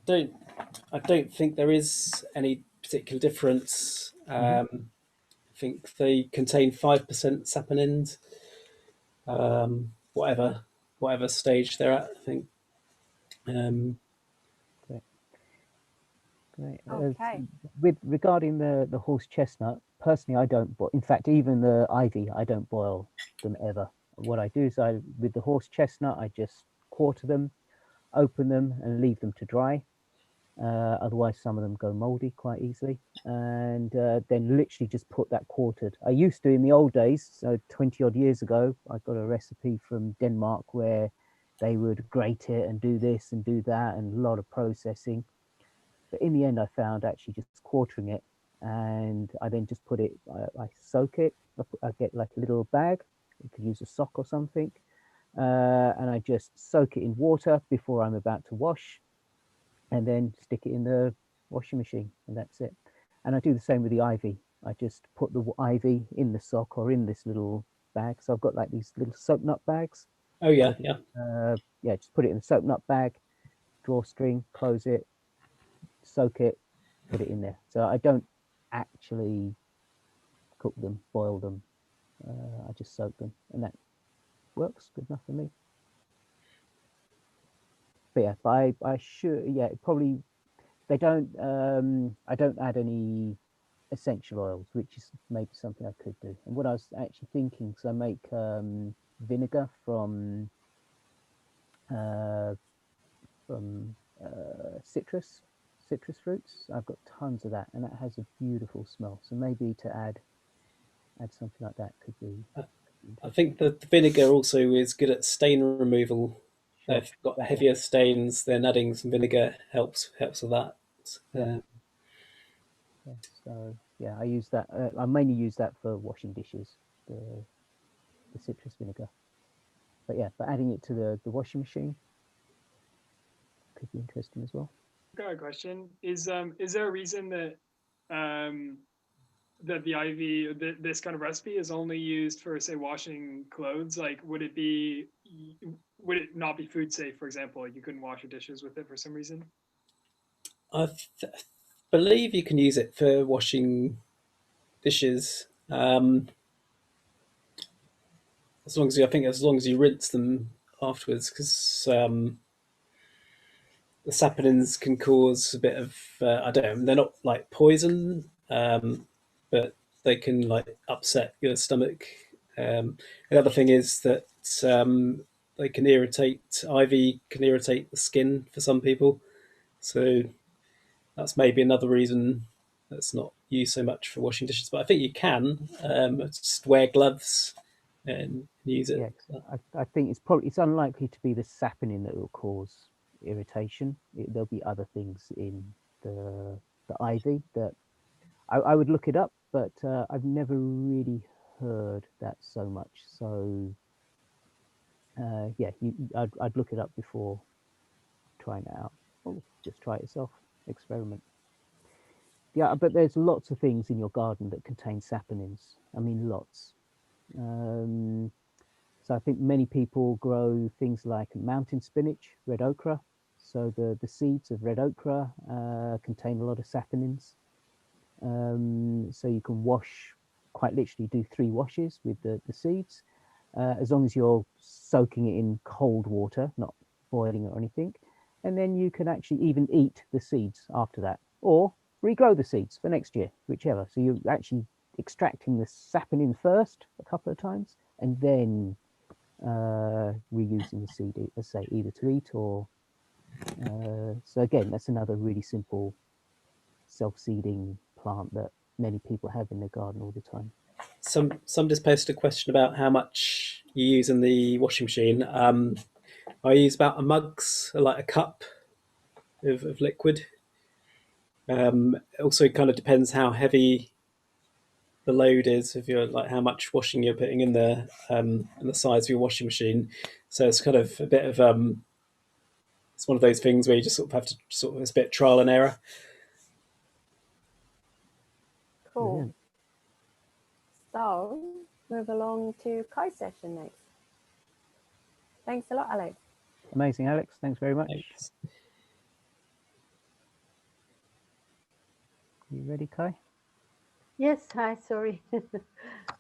don't think there is any particular difference. I think they contain 5% saponins. Whatever stage they're at, I think. Great. Okay. Regarding the horse chestnut, personally, I don't boil. In fact, even the ivy, I don't boil them ever. What I do is with the horse chestnut, I just quarter them, open them, and leave them to dry. Otherwise, some of them go moldy quite easily. And then literally just put that quartered. I used to in the old days, so 20 odd years ago, I got a recipe from Denmark where they would grate it and do this and do that, and a lot of processing. But in the end, I found actually just quartering it, and I then just put it, I soak it. I get like a little bag. You could use a sock or something. And I just soak it in water before I'm about to wash, and then stick it in the washing machine, and that's it. And I do the same with the ivy. I just put the ivy in the sock or in this little bag. So I've got like these little soap nut bags. Oh yeah, yeah. Just put it in the soap nut bag, drawstring, close it, soak it, put it in there. So I don't actually cook them, boil them. I just soak them, and that works good enough for me. But yeah, I should, yeah, probably they don't. I don't add any essential oils, which is maybe something I could do. And what I was actually thinking, because I make vinegar from citrus fruits. I've got tons of that, and that has a beautiful smell. So maybe to add something like that could be. I think the vinegar also is good at stain removal. Sure. If you've got heavier stains, then adding some vinegar helps with that. Yeah, so yeah, I use that. I mainly use that for washing dishes, the citrus vinegar. But yeah, but adding it to the washing machine could be interesting as well. Got a question. Is there a reason that that the ivy, this kind of recipe is only used for, say, washing clothes? Like, would it not be food safe, for example? Like, you couldn't wash your dishes with it for some reason? I believe you can use it for washing dishes, as long as you rinse them afterwards, because the saponins can cause a bit of I don't know, they're not like poison, but they can like upset your stomach. The other thing is that they can irritate. Ivy can irritate the skin for some people, so that's maybe another reason that's not used so much for washing dishes. But I think you can just wear gloves and use it. Yeah, I think it's unlikely to be the saponin that will cause irritation. There'll be other things in the ivy that I would look it up, but I've never really heard that so much. So yeah, I'd look it up before trying it out. Or just try it yourself, experiment. Yeah, but there's lots of things in your garden that contain saponins. I mean, lots. So I think many people grow things like mountain spinach, red ochre. So the seeds of red ochre contain a lot of saponins. So you can wash, quite literally do 3 washes with the seeds, as long as you're soaking it in cold water, not boiling it or anything. And then you can actually even eat the seeds after that, or regrow the seeds for next year, whichever. So you're actually extracting the saponin first a couple of times, and then reusing the seed, let's say, either to eat or so again, that's another really simple self-seeding plant that many people have in their garden all the time. Some just posted a question about how much you use in the washing machine. I use about like a cup of liquid. It also kind of depends how heavy the load is, if you're like how much washing you're putting in there, and the size of your washing machine. So it's kind of a bit of it's one of those things where you just sort of have to it's a bit trial and error. Cool. Brilliant. So move along to Kai's session next. Thanks a lot, Alex. Amazing, Alex. Thanks very much. Thanks. You ready, Kai? Yes, hi, sorry.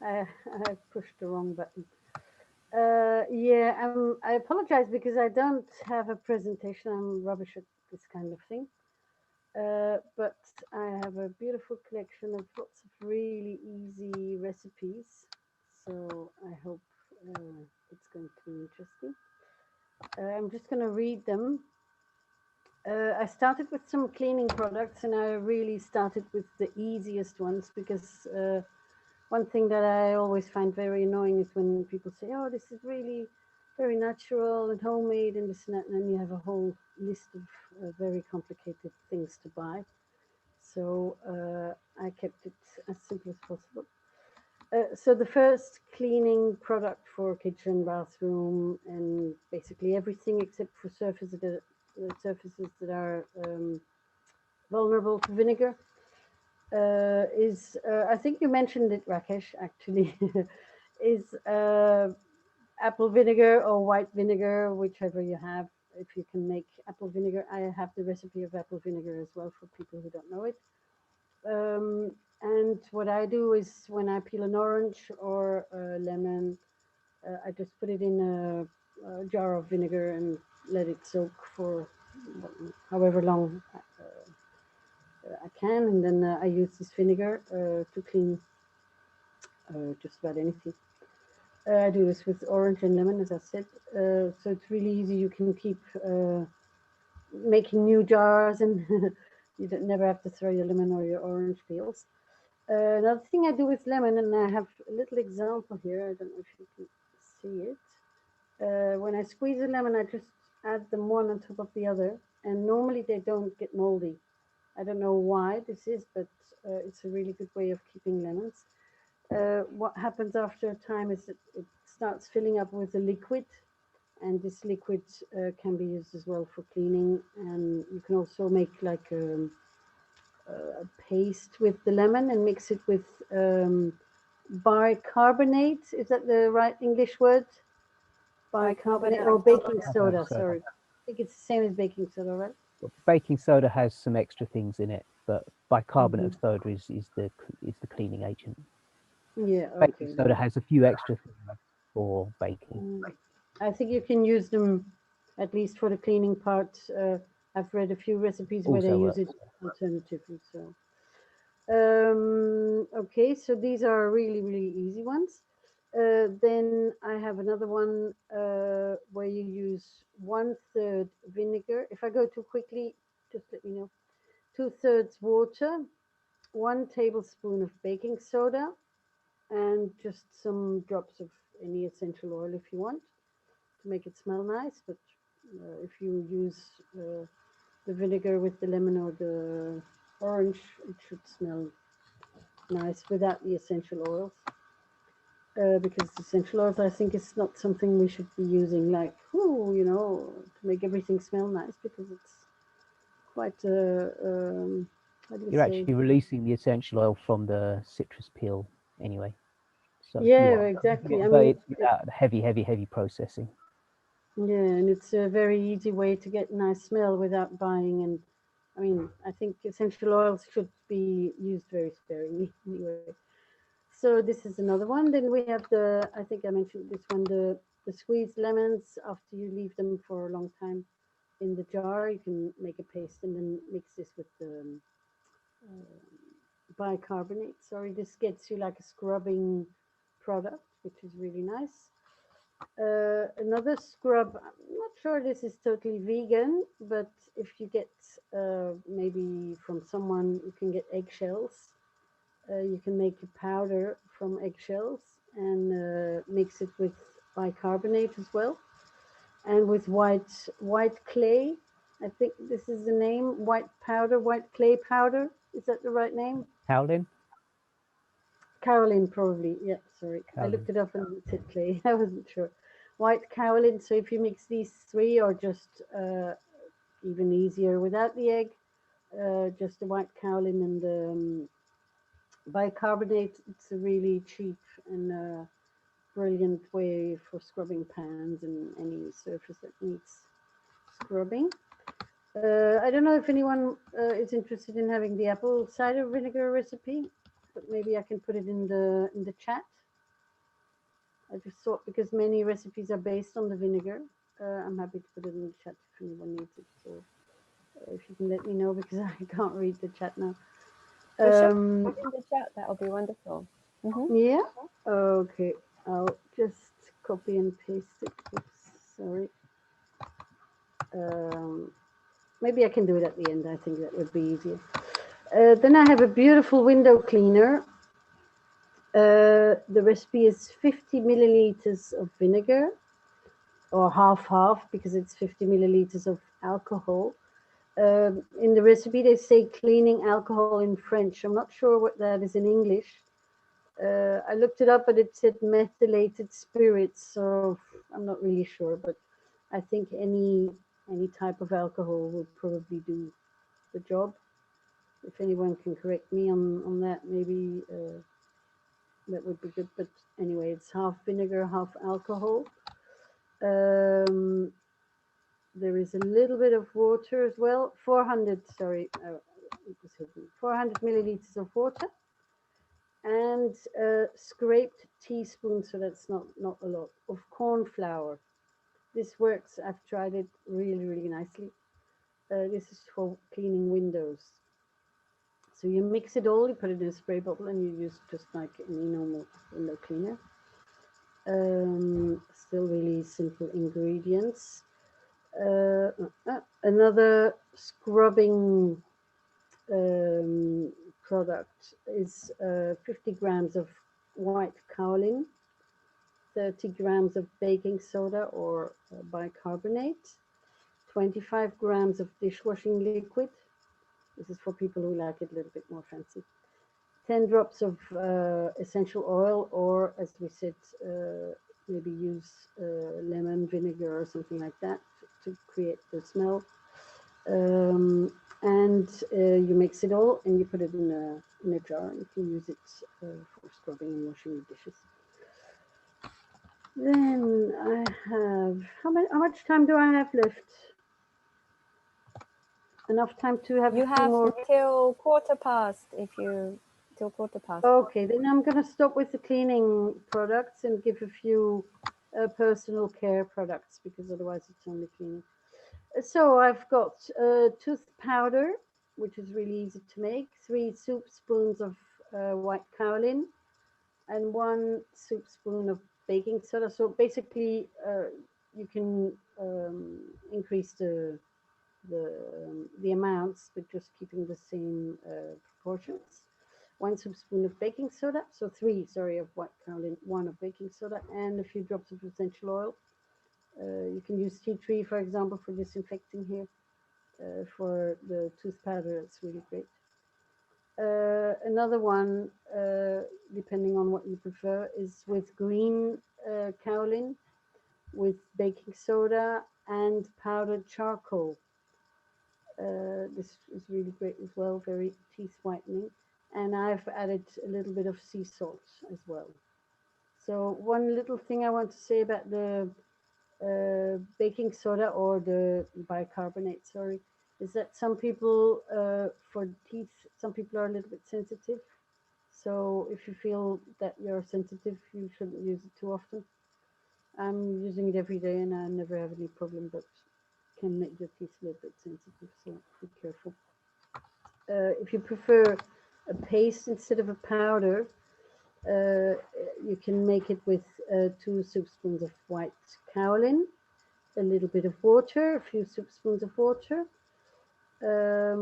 I pushed the wrong button. Yeah, I apologize because I don't have a presentation. I'm rubbish at this kind of thing. But I have a beautiful collection of lots of really easy recipes. So I hope it's going to be interesting. I'm just going to read them. I started with some cleaning products, and I really started with the easiest ones because one thing that I always find very annoying is when people say, oh, this is really very natural and homemade and this and that, and then you have a whole list of very complicated things to buy. So I kept it as simple as possible. So the first cleaning product for kitchen, bathroom, and basically everything except for surfaces that are vulnerable to vinegar is, I think you mentioned it, Rakesh, actually, is apple vinegar or white vinegar, whichever you have. If you can make apple vinegar, I have the recipe of apple vinegar as well for people who don't know it. And what I do is when I peel an orange or a lemon, I just put it in a jar of vinegar and let it soak for however long I can, and then I use this vinegar to clean just about anything. I do this with orange and lemon, as I said. So it's really easy. You can keep making new jars, and you never have to throw your lemon or your orange peels. Another thing I do with lemon, and I have a little example here. I don't know if you can see it. When I squeeze a lemon, I just add them one on top of the other, and normally they don't get moldy. I don't know why this is, but it's a really good way of keeping lemons. What happens after a time is it starts filling up with a liquid, and this liquid can be used as well for cleaning. And you can also make like a paste with the lemon and mix it with bicarbonate. Is that the right English word? Bicarbonate or baking soda, sorry. I think it's the same as baking soda, right? Well, baking soda has some extra things in it, but bicarbonate of soda is the cleaning agent. Yeah, Baking okay. soda has a few extra things for baking. I think you can use them at least for the cleaning part. I've read a few recipes where they use it alternatively. So, okay, so these are really, really easy ones. Then I have another one where you use 1/3 vinegar. If I go too quickly, just let me know. 2/3 water, 1 tablespoon of baking soda, and just some drops of any essential oil if you want to make it smell nice. But if you use the vinegar with the lemon or the orange, it should smell nice without the essential oils. Because essential oils, I think, is not something we should be using like, you know, to make everything smell nice, because it's quite how do you You're say? actually releasing the essential oil from the citrus peel anyway. So Yeah, exactly. I but mean, it's without heavy processing. yeah, and it's a very easy way to get nice smell without buying. And I mean, I think essential oils should be used very sparingly anyway. So this is another one. Then we have the, I think I mentioned this one, the squeezed lemons. After you leave them for a long time in the jar, you can make a paste and then mix this with the bicarbonate. Sorry, this gets you like a scrubbing product, which is really nice. Another scrub, I'm not sure this is totally vegan, but if you get maybe from someone, you can get eggshells. You can make a powder from eggshells and mix it with bicarbonate as well, and with white clay. I think this is the name, white clay powder. Is that the right name? Howlin? Kaolin, probably. Yeah, sorry. I looked it up and it said clay. I wasn't sure. White kaolin. So if you mix these three, or just even easier without the egg, just the white kaolin and the bicarbonate, it's a really cheap and brilliant way for scrubbing pans and any surface that needs scrubbing. I don't know if anyone is interested in having the apple cider vinegar recipe, but maybe I can put it in the chat. I just thought, because many recipes are based on the vinegar, I'm happy to put it in the chat if anyone needs it. So if you can let me know, because I can't read the chat now. In the chat, that'll be wonderful. Yeah. Okay. I'll just copy and paste it. Oops, sorry. Maybe I can do it at the end. I think that would be easier. Then I have a beautiful window cleaner. The recipe is 50 milliliters of vinegar, or half, because it's 50 milliliters of alcohol. In the recipe, they say cleaning alcohol in French. I'm not sure what that is in English. I looked it up, but it said methylated spirits, so I'm not really sure. But I think any type of alcohol would probably do the job. If anyone can correct me on that, maybe that would be good. But anyway, it's half vinegar, half alcohol. There is a little bit of water as well. 400 milliliters of water, and a scraped teaspoon, so that's not a lot, of corn flour. This works. I've tried it really nicely. This is for cleaning windows. So you mix it all, you put it in a spray bottle, and you use just like any normal window cleaner. Still really simple ingredients. Another scrubbing product is 50 grams of white kaolin, 30 grams of baking soda or bicarbonate, 25 grams of dishwashing liquid. This is for people who like it a little bit more fancy. 10 drops of essential oil, or as we said, maybe use lemon vinegar or something like that to create the smell. And you mix it all and you put it in a jar. You can use it for scrubbing and washing your dishes. Then I have, how much time do I have left? Enough time to have You a few have more. till 1/4 past, till 1/4 past. Okay, then I'm going to stop with the cleaning products and give a few personal care products, because otherwise it's only cleaning. So I've got tooth powder, which is really easy to make, 3 soup spoons of white kaolin, and 1 soup spoon of baking soda. So basically, you can increase the amounts, but just keeping the same proportions. 1 soup spoon of baking soda, so 3, sorry, of white kaolin, 1 of baking soda, and a few drops of essential oil. You can use tea tree, for example, for disinfecting here. For the tooth powder, it's really great. Another one, depending on what you prefer, is with green kaolin, with baking soda and powdered charcoal. This is really great as well, very teeth whitening. And I've added a little bit of sea salt as well. So one little thing I want to say about the baking soda, or the bicarbonate, sorry, is that some people, for teeth, some people are a little bit sensitive. So if you feel that you're sensitive, you shouldn't use it too often. I'm using it every day and I never have any problem, but can make your teeth a little bit sensitive, so be careful. If you prefer a paste instead of a powder, you can make it with 2 soup spoons of white kaolin, a little bit of water, a few soup spoons of water, a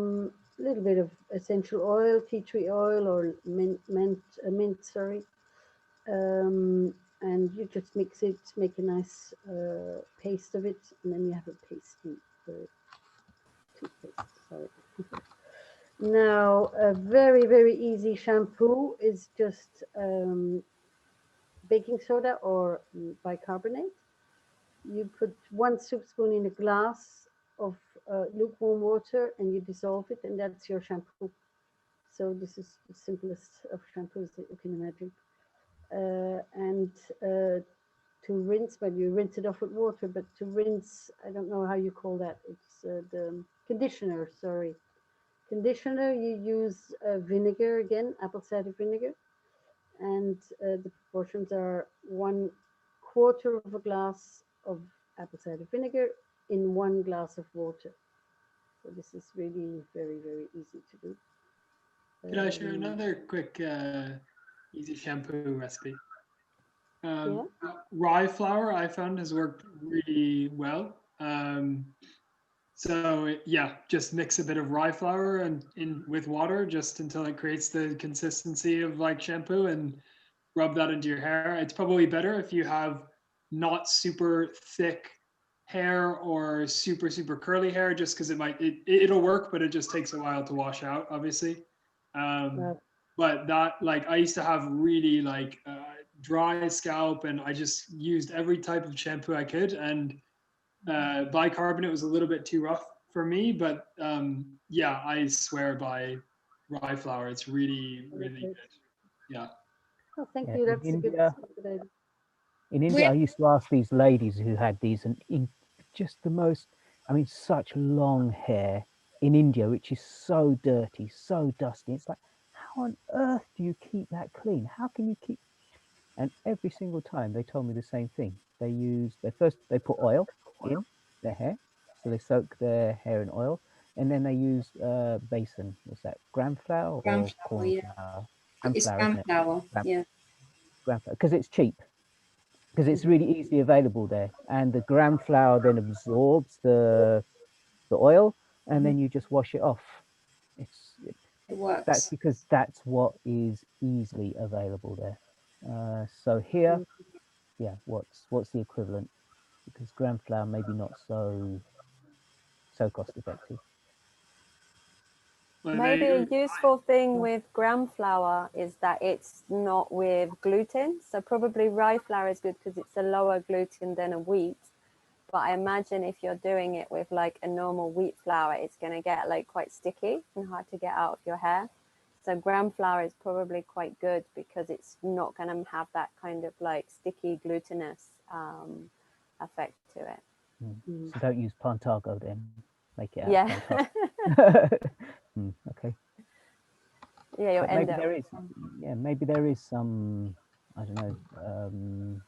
little bit of essential oil, tea tree oil, or mint, sorry. And you just mix it, make a nice paste of it, and then you have a pasty toothpaste. Sorry. Now, a very, very easy shampoo is just baking soda or bicarbonate. You put 1 soup spoon in a glass of lukewarm water and you dissolve it, and that's your shampoo. So this is the simplest of shampoos that you can imagine. And to rinse, but you rinse it off with water, but to rinse, I don't know how you call that. It's the conditioner, sorry. Conditioner, you use vinegar again, apple cider vinegar. And the proportions are 1/4 of a glass of apple cider vinegar in 1 glass of water. So this is really very, very easy to do. Can I share another quick easy shampoo recipe? Yeah. Rye flour I found has worked really well. So yeah, just mix a bit of rye flour and in with water just until it creates the consistency of like shampoo, and rub that into your hair. It's probably better if you have not super thick hair or super curly hair, just because it'll work, but it just takes a while to wash out, obviously. But that, like, I used to have really like dry scalp, and I just used every type of shampoo I could, and bicarbonate was a little bit too rough for me, but yeah, I swear by rye flour. It's really, really good. Yeah. Oh, thank Yeah, you. That's a good idea. In India, I used to ask these ladies who had these, and in just the most, I mean, such long hair in India, which is so dirty, so dusty. It's like, how on earth do you keep that clean? How can you keep? And every single time they told me the same thing. They put oil in their hair, so they soak their hair in oil, and then they use basin. What's that? Gram flour or corn yeah. flour? It's Flour, gram isn't it? flour, yeah. Gram flour, because it's cheap. Because it's really easily available there, and the gram flour then absorbs the oil, and then you just wash it off. It works. That's because that's what is easily available there. So here, yeah, what's the equivalent? Because gram flour maybe not so cost effective. Maybe a useful thing with gram flour is that it's not with gluten. So probably rye flour is good because it's a lower gluten than a wheat. But I imagine if you're doing it with like a normal wheat flour, it's going to get like quite sticky and hard to get out of your hair. So gram flour is probably quite good because it's not going to have that kind of like sticky glutinous effect to it. So don't use Pantago then. Make it out Yeah. of Pantago. Okay. Yeah, you'll But end maybe up. there is. Yeah, maybe there is some. I don't know.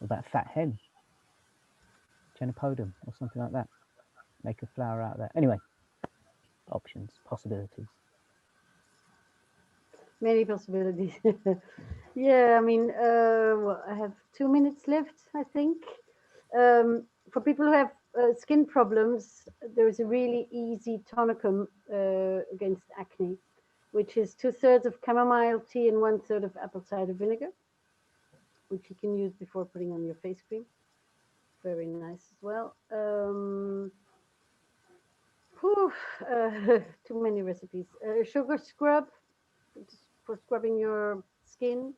About fat hen, Chenopodum or something like that. Make a flour out of that. Anyway, options, possibilities. Many possibilities. Yeah, I mean, well, I have 2 minutes left, I think. For people who have skin problems, there is a really easy tonicum against acne, which is 2/3 of chamomile tea and 1/3 of apple cider vinegar, which you can use before putting on your face cream. Very nice as well. Too many recipes. Sugar scrub, just for scrubbing your skin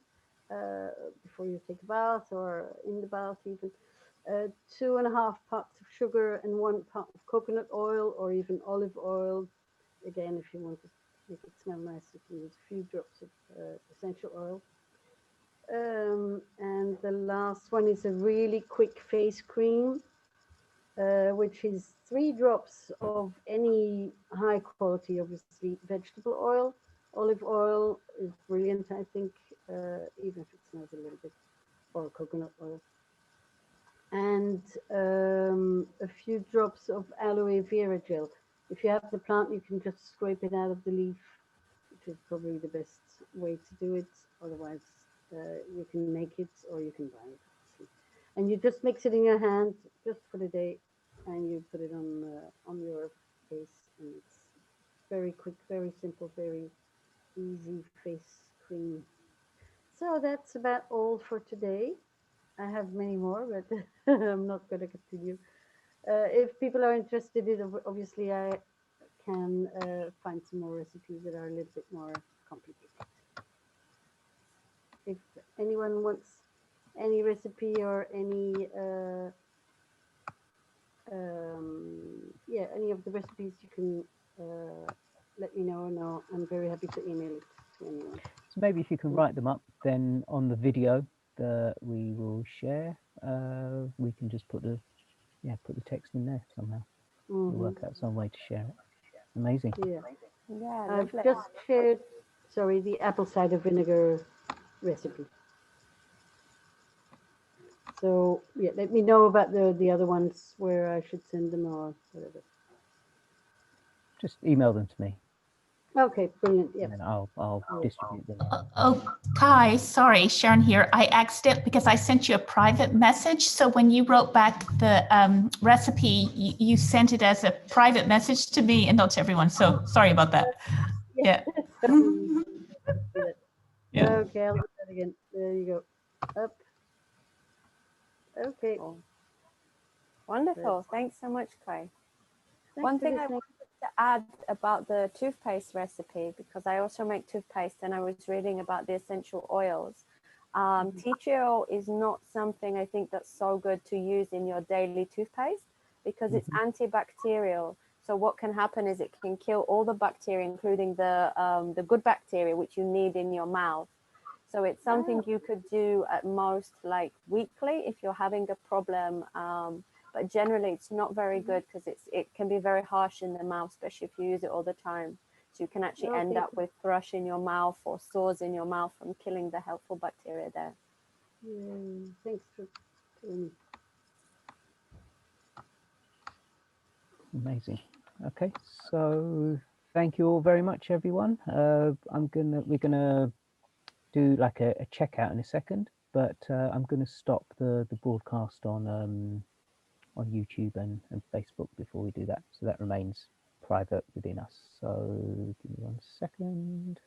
before you take a bath or in the bath even. 2.5 parts of sugar and 1 part of coconut oil or even olive oil. Again, if you want to make it smell nice, you can use a few drops of essential oil. And the last one is a really quick face cream, which is 3 drops of any high quality, obviously, vegetable oil. Olive oil is brilliant, I think, even if it smells a little bit, or coconut oil. And a few drops of aloe vera gel. If you have the plant, you can just scrape it out of the leaf, which is probably the best way to do it. Otherwise, you can make it or you can buy it, obviously. And you just mix it in your hand just for the day, and you put it on your face, and it's very quick, very simple, very easy face cream. So that's about all for today. I have many more, but I'm not going to continue. If people are interested in it, obviously I can find some more recipes that are a little bit more complicated. If anyone wants any recipe or any yeah, any of the recipes, you can let me know, and I'm very happy to email it to anyone. So maybe if you can write them up, then on the video that we will share, we can just put the text in there somehow. We'll work out some way to share it. Amazing. Yeah. Yeah, I've lovely. just shared, sorry, the apple cider vinegar recipe. So yeah, let me know about the other ones, where I should send them or whatever. Just email them to me, Okay, brilliant. Yeah. and then I'll distribute them. Oh, Kai, sorry, Sharon here. I accidentally, because I sent you a private message. So when you wrote back the recipe, you sent it as a private message to me and not to everyone. So sorry about that. Yeah. Yeah. Okay, I'll do that again. There you go. Up. Okay. Cool. Wonderful. Thanks so much, Kai. Thanks One for thing I listening. wanted to add about the toothpaste recipe, because I also make toothpaste and I was reading about the essential oils. Tea tree oil is not something I think that's so good to use in your daily toothpaste because it's antibacterial. So what can happen is it can kill all the bacteria, including the good bacteria, which you need in your mouth. So it's something you could do at most like weekly if you're having a problem. But generally it's not very good because it can be very harsh in the mouth, especially if you use it all the time. So you can actually end up with thrush in your mouth or sores in your mouth from killing the helpful bacteria there. Yeah, thanks for telling me. Amazing. Okay, so thank you all very much, everyone. We're gonna do like a checkout in a second, but I'm gonna stop the broadcast on YouTube and Facebook before we do that. So that remains private within us. So give me 1 second.